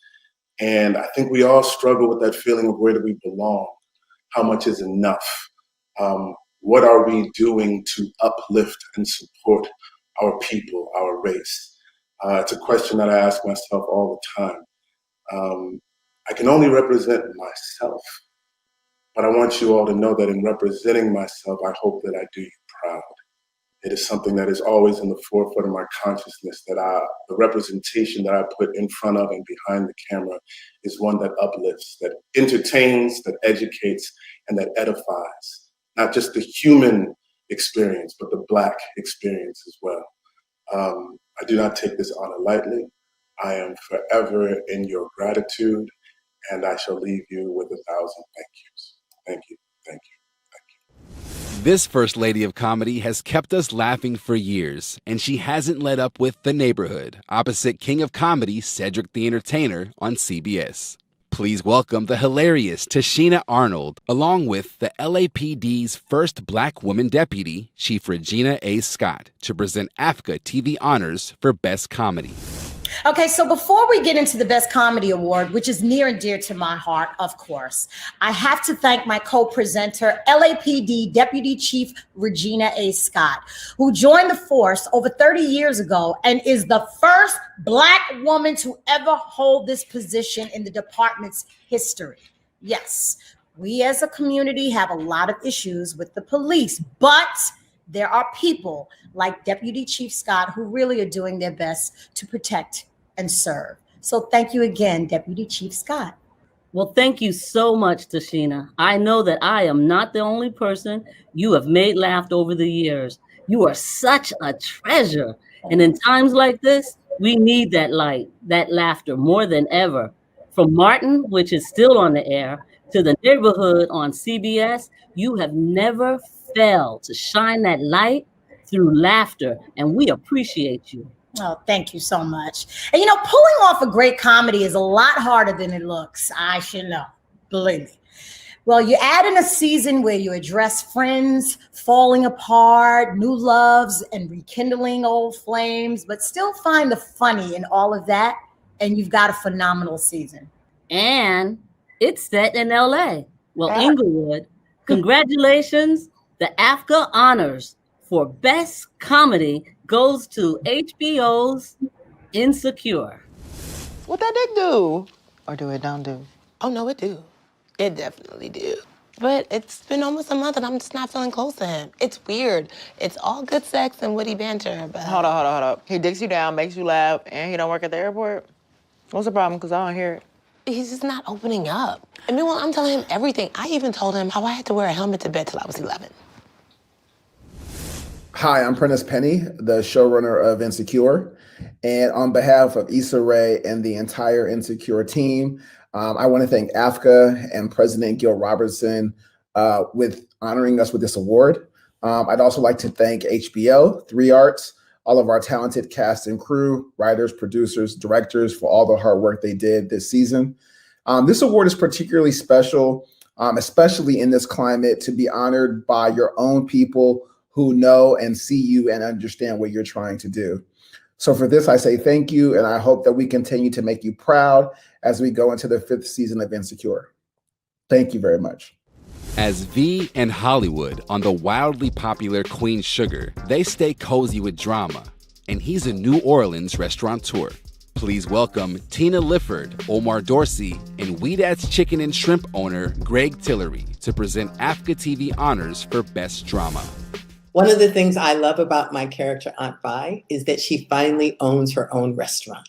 And I think we all struggle with that feeling of where do we belong? How much is enough? What are we doing to uplift and support our people, our race? It's a question that I ask myself all the time. I can only represent myself, but I want you all to know that in representing myself, I hope that I do you proud. It is something that is always in the forefront of my consciousness, that the representation that I put in front of and behind the camera is one that uplifts, that entertains, that educates, and that edifies. Not just the human experience, but the Black experience as well. I do not take this honor lightly. I am forever in your gratitude, and I shall leave you with 1,000 thank yous. Thank you, thank you. This First Lady of Comedy has kept us laughing for years, and she hasn't let up with The Neighborhood, opposite King of Comedy Cedric the Entertainer on CBS. Please welcome the hilarious Tashina Arnold, along with the LAPD's first Black woman deputy, Chief Regina A. Scott, to present AAFCA TV Honors for Best Comedy. Okay, so before we get into the Best Comedy Award, which is near and dear to my heart, of course, I have to thank my co-presenter, LAPD Deputy Chief Regina A. Scott, who joined the force over 30 years ago and is the first Black woman to ever hold this position in the department's history. Yes, we as a community have a lot of issues with the police, but there are people like Deputy Chief Scott who really are doing their best to protect and serve. So thank you again, Deputy Chief Scott. Well, thank you so much, Tashina. I know that I am not the only person you have made laugh over the years. You are such a treasure. And in times like this, we need that light, that laughter more than ever. From Martin, which is still on the air, to The Neighborhood on CBS, you have never failed to shine that light through laughter, and we appreciate you. Oh, thank you so much. And you know, pulling off a great comedy is a lot harder than it looks. I should know, believe me. Well, you add in a season where you address friends falling apart, new loves, and rekindling old flames, but still find the funny in all of that, and you've got a phenomenal season. And it's set in LA. Well, Inglewood, congratulations. The AAFCA Honors for Best Comedy goes to HBO's Insecure. What that dick do? Or do it don't do? Oh, no, it do. It definitely do. But it's been almost a month and I'm just not feeling close to him. It's weird. It's all good sex and witty banter, but... Hold up. He dicks you down, makes you laugh, and he don't work at the airport? What's the problem? Because I don't hear it. He's just not opening up. I mean, well, I'm telling him everything. I even told him how I had to wear a helmet to bed till I was 11. Hi, I'm Prentice Penny, the showrunner of Insecure. And on behalf of Issa Rae and the entire Insecure team, I want to thank AAFCA and President Gil Robertson with honoring us with this award. I'd also like to thank HBO, 3 Arts, all of our talented cast and crew, writers, producers, directors for all the hard work they did this season. This award is particularly special, especially in this climate, to be honored by your own people who know and see you and understand what you're trying to do. So for this, I say thank you, and I hope that we continue to make you proud as we go into the 5th season of Insecure. Thank you very much. As V and Hollywood on the wildly popular Queen Sugar, they stay cozy with drama, and he's a New Orleans restaurateur. Please welcome Tina Lifford, Omar Dorsey, and Weedat's Chicken and Shrimp owner Greg Tillery to present AAFCA TV Honors for Best Drama. One of the things I love about my character, Aunt Vi, is that she finally owns her own restaurant.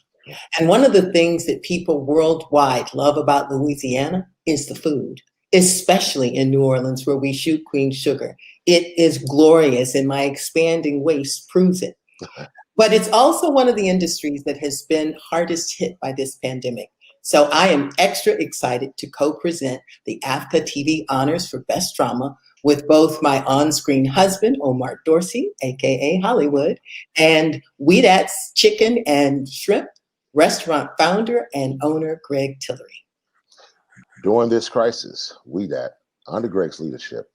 And one of the things that people worldwide love about Louisiana is the food, especially in New Orleans, where we shoot Queen Sugar. It is glorious, and my expanding waist proves it. But it's also one of the industries that has been hardest hit by this pandemic. So I am extra excited to co-present the AAFCA TV Honors for Best Drama with both my on-screen husband, Omar Dorsey, aka Hollywood, and Weedat's Chicken and Shrimp restaurant founder and owner, Greg Tillery. During this crisis, Weedat, under Greg's leadership,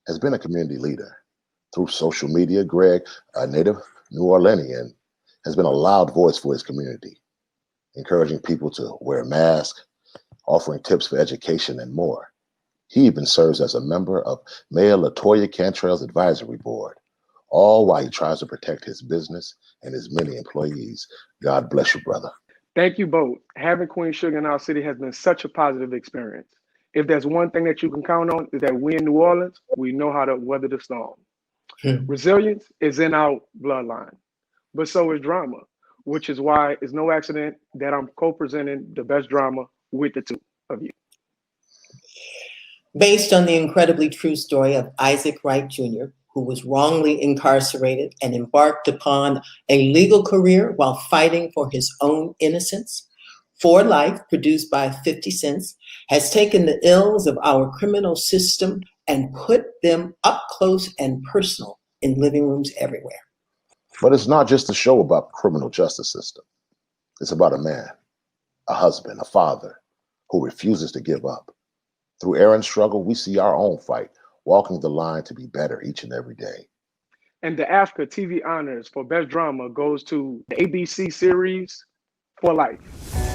has been a community leader. Through social media, Greg, a native New Orleanian, has been a loud voice for his community, encouraging people to wear a mask, offering tips for education, and more. He even serves as a member of Mayor LaToya Cantrell's advisory board, all while he tries to protect his business and his many employees. God bless you, brother. Thank you both. Having Queen Sugar in our city has been such a positive experience. If there's one thing that you can count on, is that we in New Orleans, we know how to weather the storm. Resilience is in our bloodline, but so is drama, which is why it's no accident that I'm co-presenting the best drama with the two of you. Based on the incredibly true story of Isaac Wright Jr., who was wrongly incarcerated and embarked upon a legal career while fighting for his own innocence, For Life, produced by 50 Cents, has taken the ills of our criminal system and put them up close and personal in living rooms everywhere. But it's not just a show about the criminal justice system. It's about a man, a husband, a father who refuses to give up. Through Aaron's struggle, we see our own fight, walking the line to be better each and every day. And the AAFCA TV Honors for Best Drama goes to the ABC series For Life.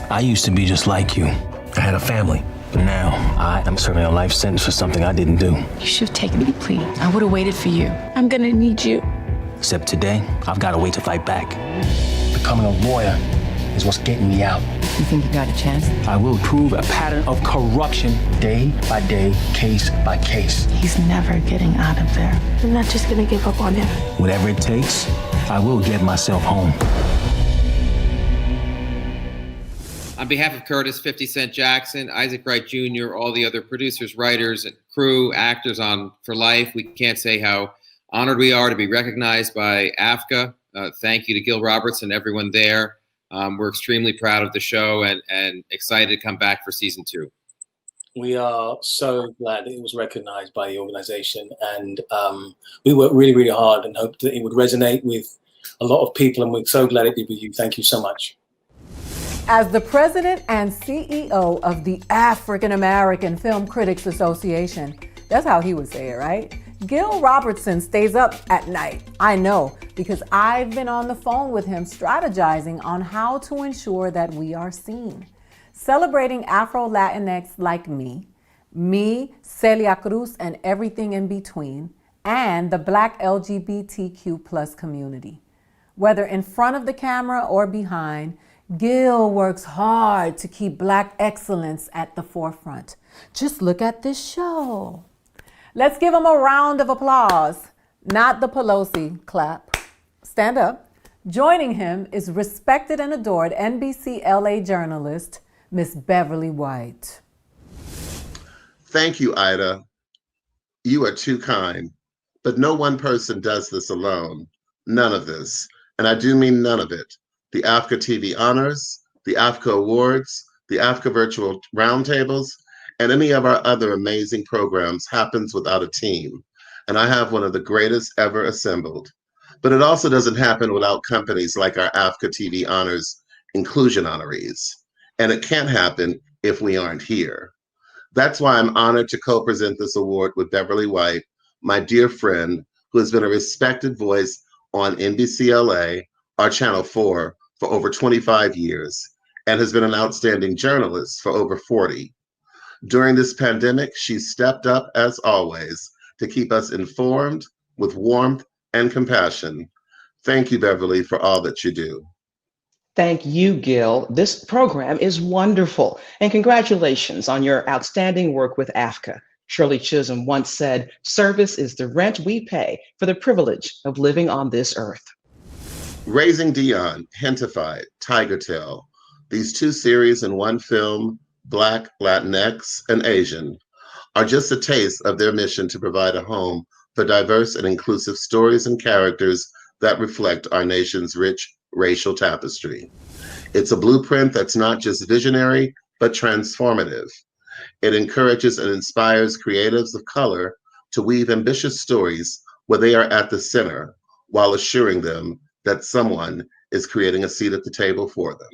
I used to be just like you. I had a family, but now I am serving a life sentence for something I didn't do. You should have taken the plea. I would have waited for you. I'm gonna need you. Except today, I've got a way to fight back. Becoming a lawyer is what's getting me out. You think you got a chance? I will prove a pattern of corruption day by day, case by case. He's never getting out of there. I'm not just gonna give up on him. Whatever it takes, I will get myself home. On behalf of Curtis 50 Cent Jackson, Isaac Wright Jr., all the other producers, writers, and crew, actors on For Life, we can't say how honored we are to be recognized by AAFCA. Thank you to Gil Robertson, everyone there. We're extremely proud of the show and excited to come back for season 2. We are so glad that it was recognized by the organization, and we worked really, really hard and hoped that it would resonate with a lot of people, and we're so glad it did with you. Thank you so much. As the president and CEO of the African American Film Critics Association, that's how he would say it, right? Gil Robertson stays up at night. I know, because I've been on the phone with him strategizing on how to ensure that we are seen. Celebrating Afro-Latinx like me, Celia Cruz, and everything in between, and the Black LGBTQ plus community. Whether in front of the camera or behind, Gil works hard to keep Black excellence at the forefront. Just look at this show. Let's give him a round of applause. Not the Pelosi clap. Stand up. Joining him is respected and adored NBC LA journalist, Miss Beverly White. Thank you, Ida. You are too kind. But no one person does this alone. None of this. And I do mean none of it. The AAFCA TV Honors, the AAFCA Awards, the AAFCA Virtual Roundtables, and any of our other amazing programs happens without a team. And I have one of the greatest ever assembled. But it also doesn't happen without companies like our AAFCA TV Honors Inclusion Honorees. And it can't happen if we aren't here. That's why I'm honored to co-present this award with Beverly White, my dear friend, who has been a respected voice on NBCLA, our Channel 4, for over 25 years, and has been an outstanding journalist for over 40. During this pandemic, she stepped up, as always, to keep us informed with warmth and compassion. Thank you, Beverly, for all that you do. Thank you, Gil. This program is wonderful, and congratulations on your outstanding work with AAFCA. Shirley Chisholm once said, "Service is the rent we pay for the privilege of living on this earth." Raising Dion, Hentified, Tiger Tail, these two series in one film, Black, Latinx, and Asian, are just a taste of their mission to provide a home for diverse and inclusive stories and characters that reflect our nation's rich racial tapestry. It's a blueprint that's not just visionary, but transformative. It encourages and inspires creatives of color to weave ambitious stories where they are at the center, while assuring them that someone is creating a seat at the table for them.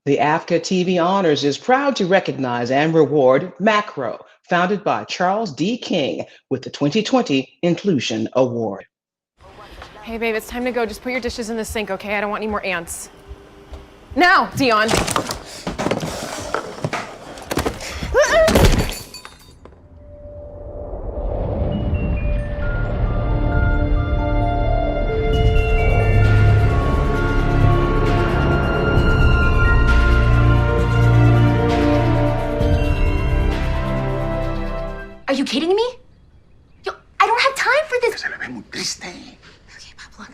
The AAFCA TV Honors is proud to recognize and reward Macro, founded by Charles D. King, with the 2020 Inclusion Award. Hey, babe, it's time to go. Just put your dishes in the sink, okay? I don't want any more ants. Now, Dion. Are you kidding me? Yo, I don't have time for this. Okay, Pop, look,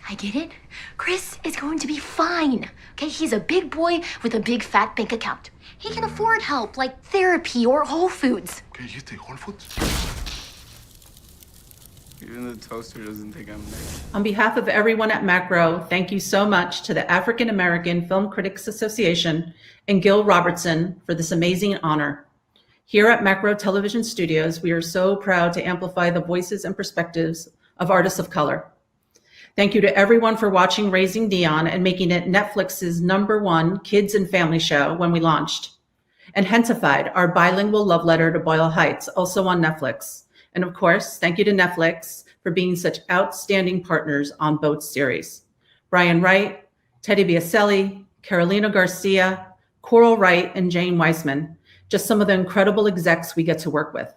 I get it. Chris is going to be fine. Okay, he's a big boy with a big fat bank account. He can afford help like therapy or Whole Foods. Okay, you take Whole Foods? Even the toaster doesn't think I'm there. On behalf of everyone at Macro, thank you so much to the African American Film Critics Association and Gil Robertson for this amazing honor. Here at Macro Television Studios, we are so proud to amplify the voices and perspectives of artists of color. Thank you to everyone for watching Raising Dion and making it Netflix's #1 kids and family show when we launched. And Hentified, our bilingual love letter to Boyle Heights, also on Netflix. And of course, thank you to Netflix for being such outstanding partners on both series. Brian Wright, Teddy Biaselli, Carolina Garcia, Coral Wright, and Jane Weissman, just some of the incredible execs we get to work with,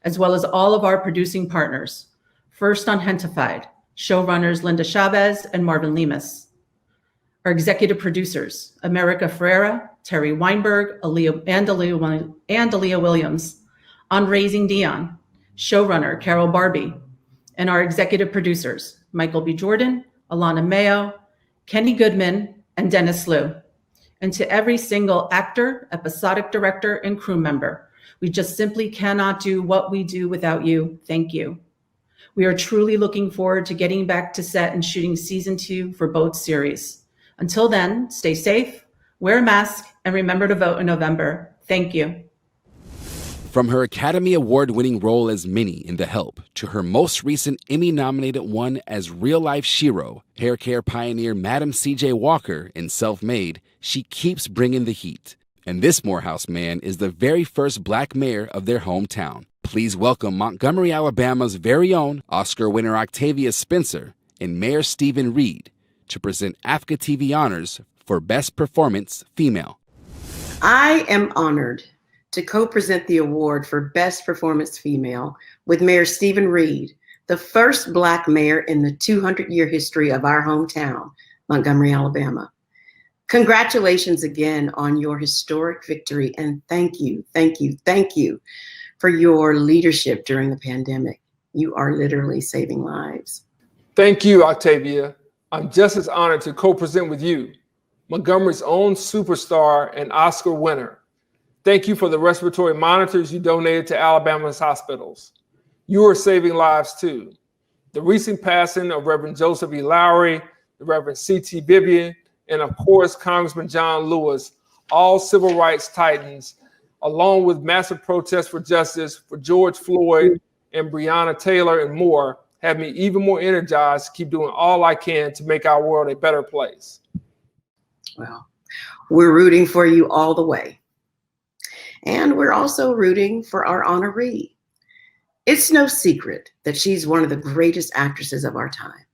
as well as all of our producing partners. First on Hentified, showrunners Linda Chavez and Marvin Lemus. Our executive producers, America Ferreira, Terry Weinberg, Aaliyah Williams. On Raising Dion, showrunner Carol Barbie. And our executive producers, Michael B. Jordan, Alana Mayo, Kenny Goodman, and Dennis Liu. And to every single actor, episodic director, and crew member, we just simply cannot do what we do without you. Thank you. We are truly looking forward to getting back to set and shooting season 2 for both series. Until then, stay safe, wear a mask, and remember to vote in November. Thank you. From her Academy Award-winning role as Minnie in The Help to her most recent Emmy-nominated one as real-life Shiro, hair care pioneer Madam C.J. Walker in Self-Made, she keeps bringing the heat. And this Morehouse man is the very first Black mayor of their hometown. Please welcome Montgomery, Alabama's very own Oscar winner Octavia Spencer and Mayor Stephen Reed to present AAFCA TV Honors for Best Performance Female. I am honored to co-present the award for Best Performance Female with Mayor Stephen Reed, the first Black mayor in the 200-year history of our hometown, Montgomery, Alabama. Congratulations again on your historic victory, and thank you for your leadership during the pandemic. You are literally saving lives. Thank you, Octavia. I'm just as honored to co-present with you, Montgomery's own superstar and Oscar winner. Thank you for the respiratory monitors you donated to Alabama's hospitals. You are saving lives too. The recent passing of Reverend Joseph E. Lowry, the Reverend C.T. Vivian, and of course, Congressman John Lewis, all civil rights titans, along with massive protests for justice for George Floyd and Breonna Taylor and more, have me even more energized to keep doing all I can to make our world a better place. Well, we're rooting for you all the way. And we're also rooting for our honoree. It's no secret that she's one of the greatest actresses of our time.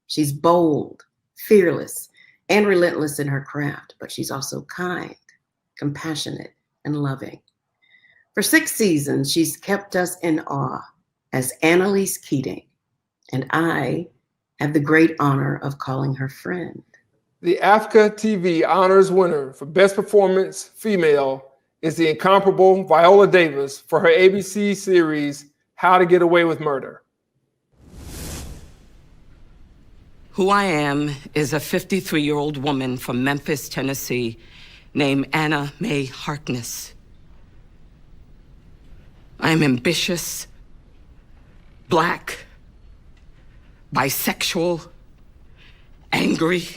She's bold, fearless, and relentless in her craft, but she's also kind, compassionate, and loving. For 6 seasons, she's kept us in awe as Annalise Keating, and I have the great honor of calling her friend. The AAFCA TV Honors winner for Best Performance Female is the incomparable Viola Davis for her ABC series, How to Get Away with Murder. Who I am is a 53-year-old woman from Memphis, Tennessee, named Anna Mae Harkness. I am ambitious, Black, bisexual, angry,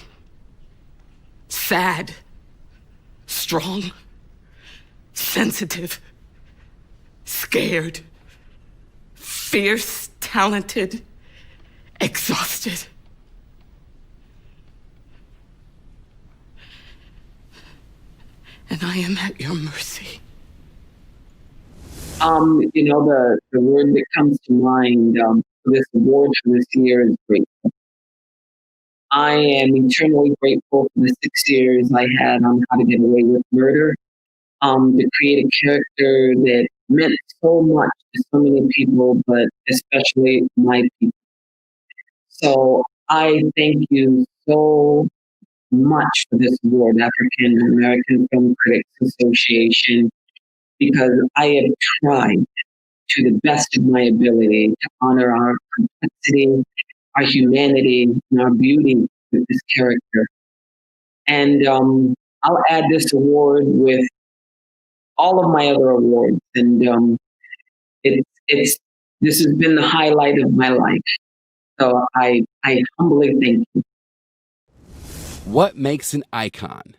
sad, strong, sensitive, scared, fierce, talented, exhausted. And I am at your mercy. The word that comes to mind for this award for this year is grateful. I am eternally grateful for the 6 years I had on How to Get Away with Murder, to create a character that meant so much to so many people, but especially my people. So I thank you so much for this award, African American Film Critics Association, because I have tried to the best of my ability to honor our complexity, our humanity, and our beauty with this character. And I'll add this award with all of my other awards. And this has been the highlight of my life. So I humbly thank you. What makes an icon?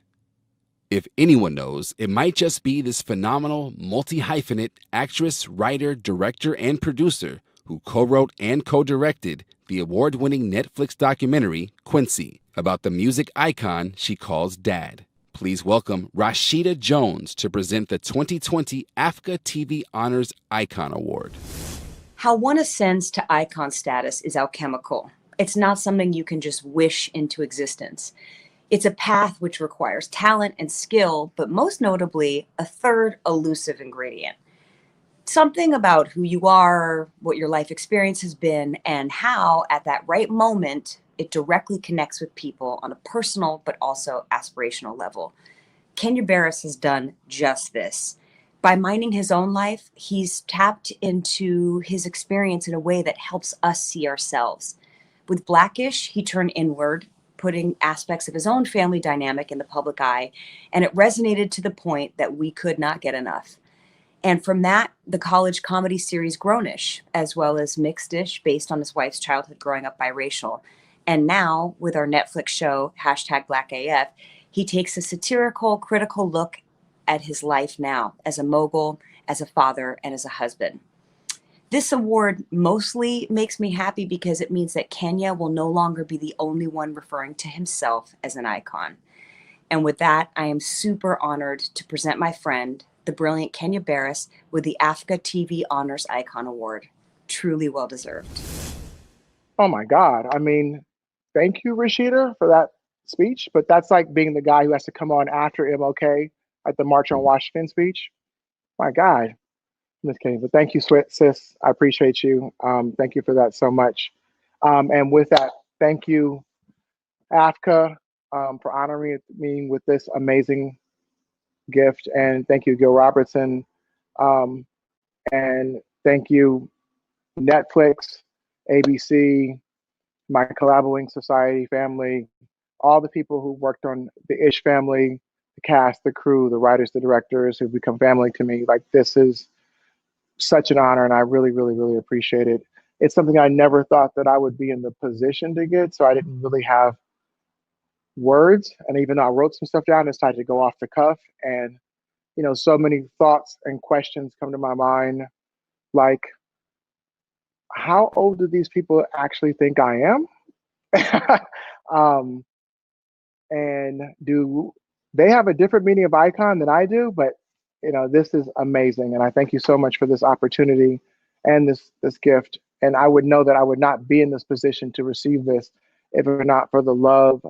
If anyone knows, it might just be this phenomenal, multi-hyphenate actress, writer, director, and producer who co-wrote and co-directed the award-winning Netflix documentary, Quincy, about the music icon she calls Dad. Please welcome Rashida Jones to present the 2020 AAFCA TV Honors Icon Award. How one ascends to icon status is alchemical. It's not something you can just wish into existence. It's a path which requires talent and skill, but most notably, a third elusive ingredient. Something about who you are, what your life experience has been, and how, at that right moment, it directly connects with people on a personal but also aspirational level. Kenya Barris has done just this. By minding his own life, he's tapped into his experience in a way that helps us see ourselves. With Blackish, he turned inward, putting aspects of his own family dynamic in the public eye, and it resonated to the point that we could not get enough. And from that, the college comedy series Grownish, as well as Mixedish, based on his wife's childhood growing up biracial. And now, with our Netflix show, #BlackAF, he takes a satirical, critical look at his life now as a mogul, as a father, and as a husband. This award mostly makes me happy because it means that Kenya will no longer be the only one referring to himself as an icon. And with that, I am super honored to present my friend, the brilliant Kenya Barris, with the AAFCA TV Honors Icon Award. Truly well deserved. Oh my God. I mean, thank you, Rashida, for that speech. But that's like being the guy who has to come on after MLK at the March on Washington speech. My God. Miss Kenny, but thank you, sis. I appreciate you. Thank you for that so much. And with that, thank you, AAFCA, for honoring me with this amazing gift. And thank you, Gil Robertson. And thank you, Netflix, ABC, my Collaborating Society family, all the people who worked on the Ish family, the cast, the crew, the writers, the directors who become family to me. Like, this is such an honor, and I really, really, really appreciate it. It's something I never thought that I would be in the position to get, so I didn't really have words. And even though I wrote some stuff down, it's decided to go off the cuff. And, so many thoughts and questions come to my mind, like, how old do these people actually think I am? And do they have a different meaning of icon than I do? But this is amazing, and I thank you so much for this opportunity and this gift. And I would know that I would not be in this position to receive this if it were not for the love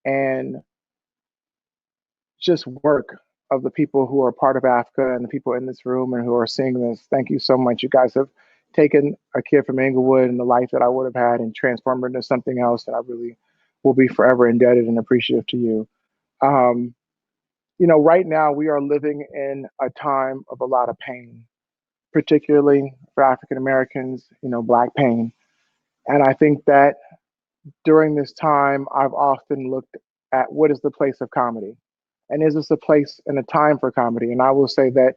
and just work of the people who are part of AAFCA and the people in this room and who are seeing this. Thank you so much. You guys have taken a kid from Inglewood and the life that I would have had and transformed it into something else. And I really will be forever indebted and appreciative to you. Right now we are living in a time of a lot of pain, particularly for African Americans, Black pain. And I think that during this time, I've often looked at what is the place of comedy? And is this a place and a time for comedy? And I will say that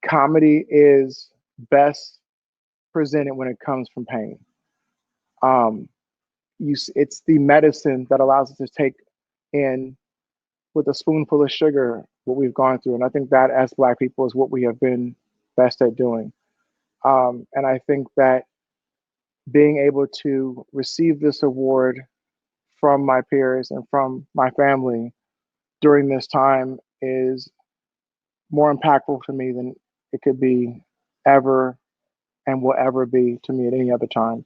comedy is best presented when it comes from pain. It's the medicine that allows us to take in with a spoonful of sugar what we've gone through. And I think that as Black people is what we have been best at doing. And I think that being able to receive this award from my peers and from my family during this time is more impactful to me than it could be ever and will ever be to me at any other time.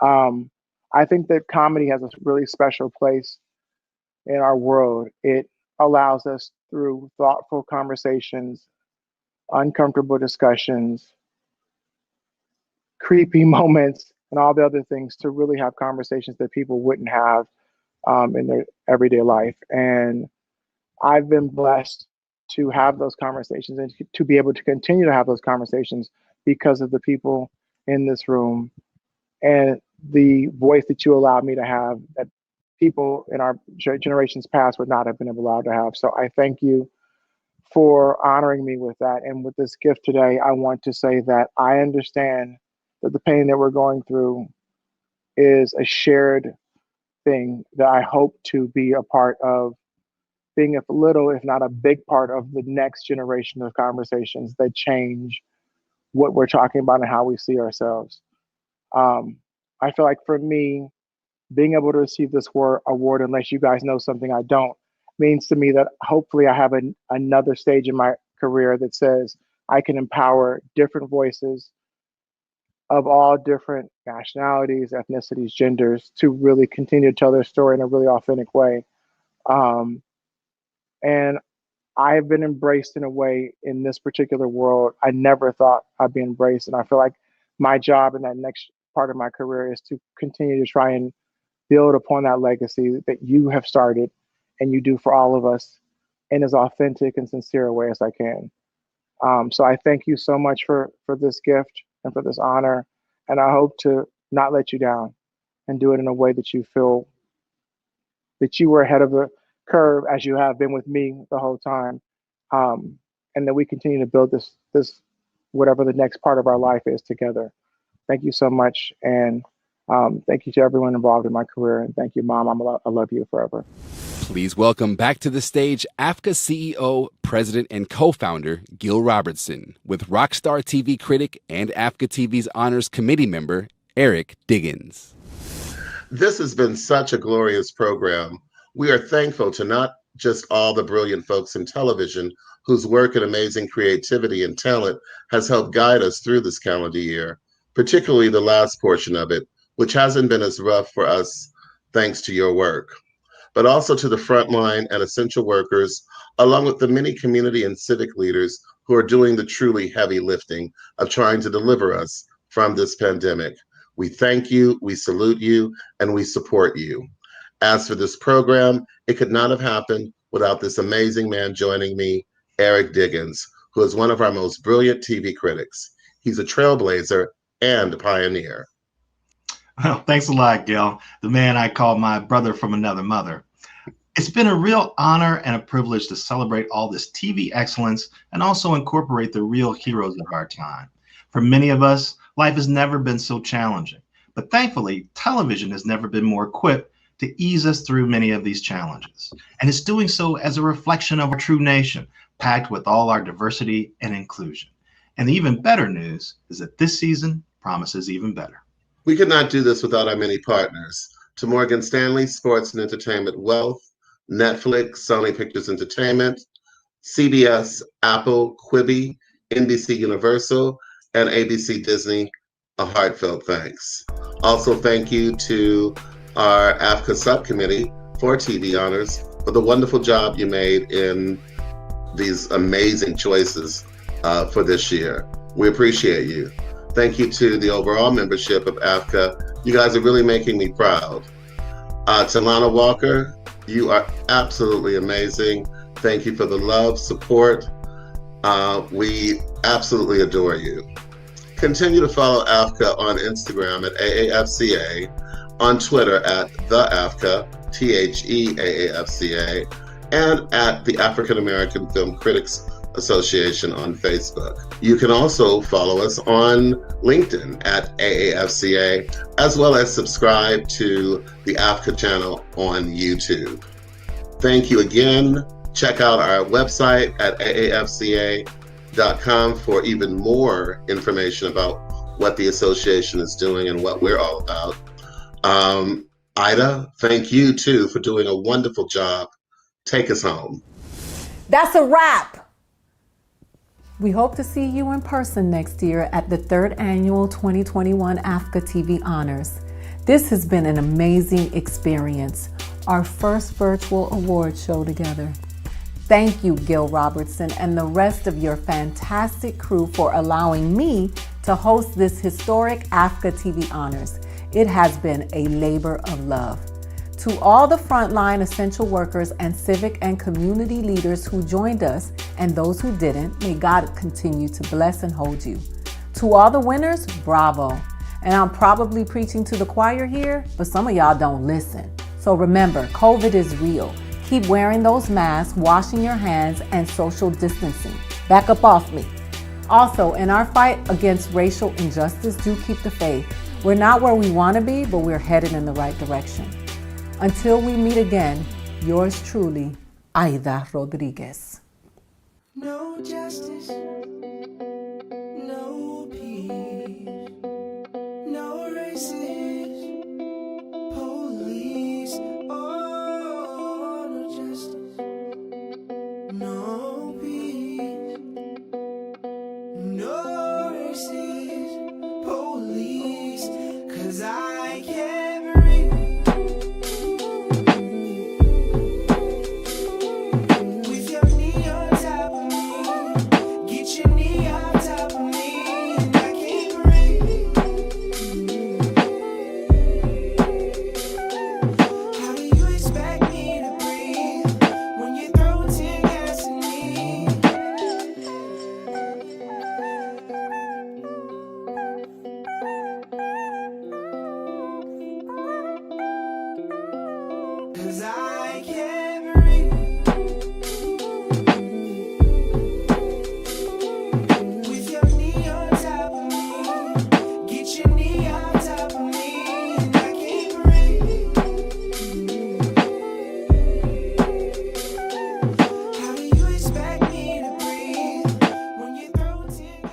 I think that comedy has a really special place in our world. It allows us through thoughtful conversations, uncomfortable discussions, creepy moments, and all the other things to really have conversations that people wouldn't have in their everyday life. And I've been blessed to have those conversations and to be able to continue to have those conversations because of the people in this room and the voice that you allowed me to have that people in our generations past would not have been allowed to have. So I thank you for honoring me with that. And with this gift today, I want to say that I understand that the pain that we're going through is a shared thing that I hope to be a part of being a little, if not a big part of the next generation of conversations that change what we're talking about and how we see ourselves. I feel like for me, being able to receive this award, unless you guys know something I don't, means to me that hopefully I have another stage in my career that says I can empower different voices of all different nationalities, ethnicities, genders to really continue to tell their story in a really authentic way. And I have been embraced in a way in this particular world I never thought I'd be embraced. And I feel like my job in that next part of my career is to continue to try and build upon that legacy that you have started and you do for all of us in as authentic and sincere a way as I can. So I thank you so much for this gift and for this honor. And I hope to not let you down and do it in a way that you feel that you were ahead of the curve as you have been with me the whole time. And that we continue to build this, whatever the next part of our life is together. Thank you so much. And thank you to everyone involved in my career. And thank you, Mom. I love you forever. Please welcome back to the stage AAFCA CEO, President, and co-founder Gil Robertson with Rockstar TV critic and AAFCA TV's Honors Committee member, Eric Diggins. This has been such a glorious program. We are thankful to not just all the brilliant folks in television whose work and amazing creativity and talent has helped guide us through this calendar year, particularly the last portion of it, which hasn't been as rough for us thanks to your work, but also to the frontline and essential workers, along with the many community and civic leaders who are doing the truly heavy lifting of trying to deliver us from this pandemic. We thank you, we salute you, and we support you. As for this program, it could not have happened without this amazing man joining me, Eric Diggins, who is one of our most brilliant TV critics. He's a trailblazer and a pioneer. Well, thanks a lot, Gil, the man I call my brother from another mother. It's been a real honor and a privilege to celebrate all this TV excellence and also incorporate the real heroes of our time. For many of us, life has never been so challenging, but thankfully, television has never been more equipped to ease us through many of these challenges. And it's doing so as a reflection of our true nation, packed with all our diversity and inclusion. And the even better news is that this season promises even better. We could not do this without our many partners. To Morgan Stanley Sports and Entertainment Wealth, Netflix, Sony Pictures Entertainment, CBS, Apple, Quibi, NBC Universal, and ABC Disney, a heartfelt thanks. Also, thank you to our AAFCA subcommittee for TV Honors for the wonderful job you made in these amazing choices for this year. We appreciate you. Thank you to the overall membership of AAFCA. You guys are really making me proud. To Lana Walker, you are absolutely amazing. Thank you for the love, support. We absolutely adore you. Continue to follow AAFCA on Instagram at AAFCA, on Twitter at the AAFCA, THEAAFCA, and at the African American Film Critics Association on Facebook. You can also follow us on LinkedIn at AAFCA, as well as subscribe to the AAFCA channel on YouTube. Thank you again. Check out our website at aafca.com for even more information about what the association is doing and what we're all about. Ida, thank you too for doing a wonderful job. Take us home. That's a wrap. We hope to see you in person next year at the 3rd Annual 2021 AAFCA TV Honors. This has been an amazing experience, our first virtual award show together. Thank you, Gil Robertson, and the rest of your fantastic crew for allowing me to host this historic AAFCA TV Honors. It has been a labor of love. To all the frontline essential workers and civic and community leaders who joined us and those who didn't, may God continue to bless and hold you. To all the winners, bravo. And I'm probably preaching to the choir here, but some of y'all don't listen. So remember, COVID is real. Keep wearing those masks, washing your hands, and social distancing. Back up off me. Also, in our fight against racial injustice, do keep the faith. We're not where we want to be, but we're headed in the right direction. Until we meet again, yours truly, Aida Rodriguez. No justice.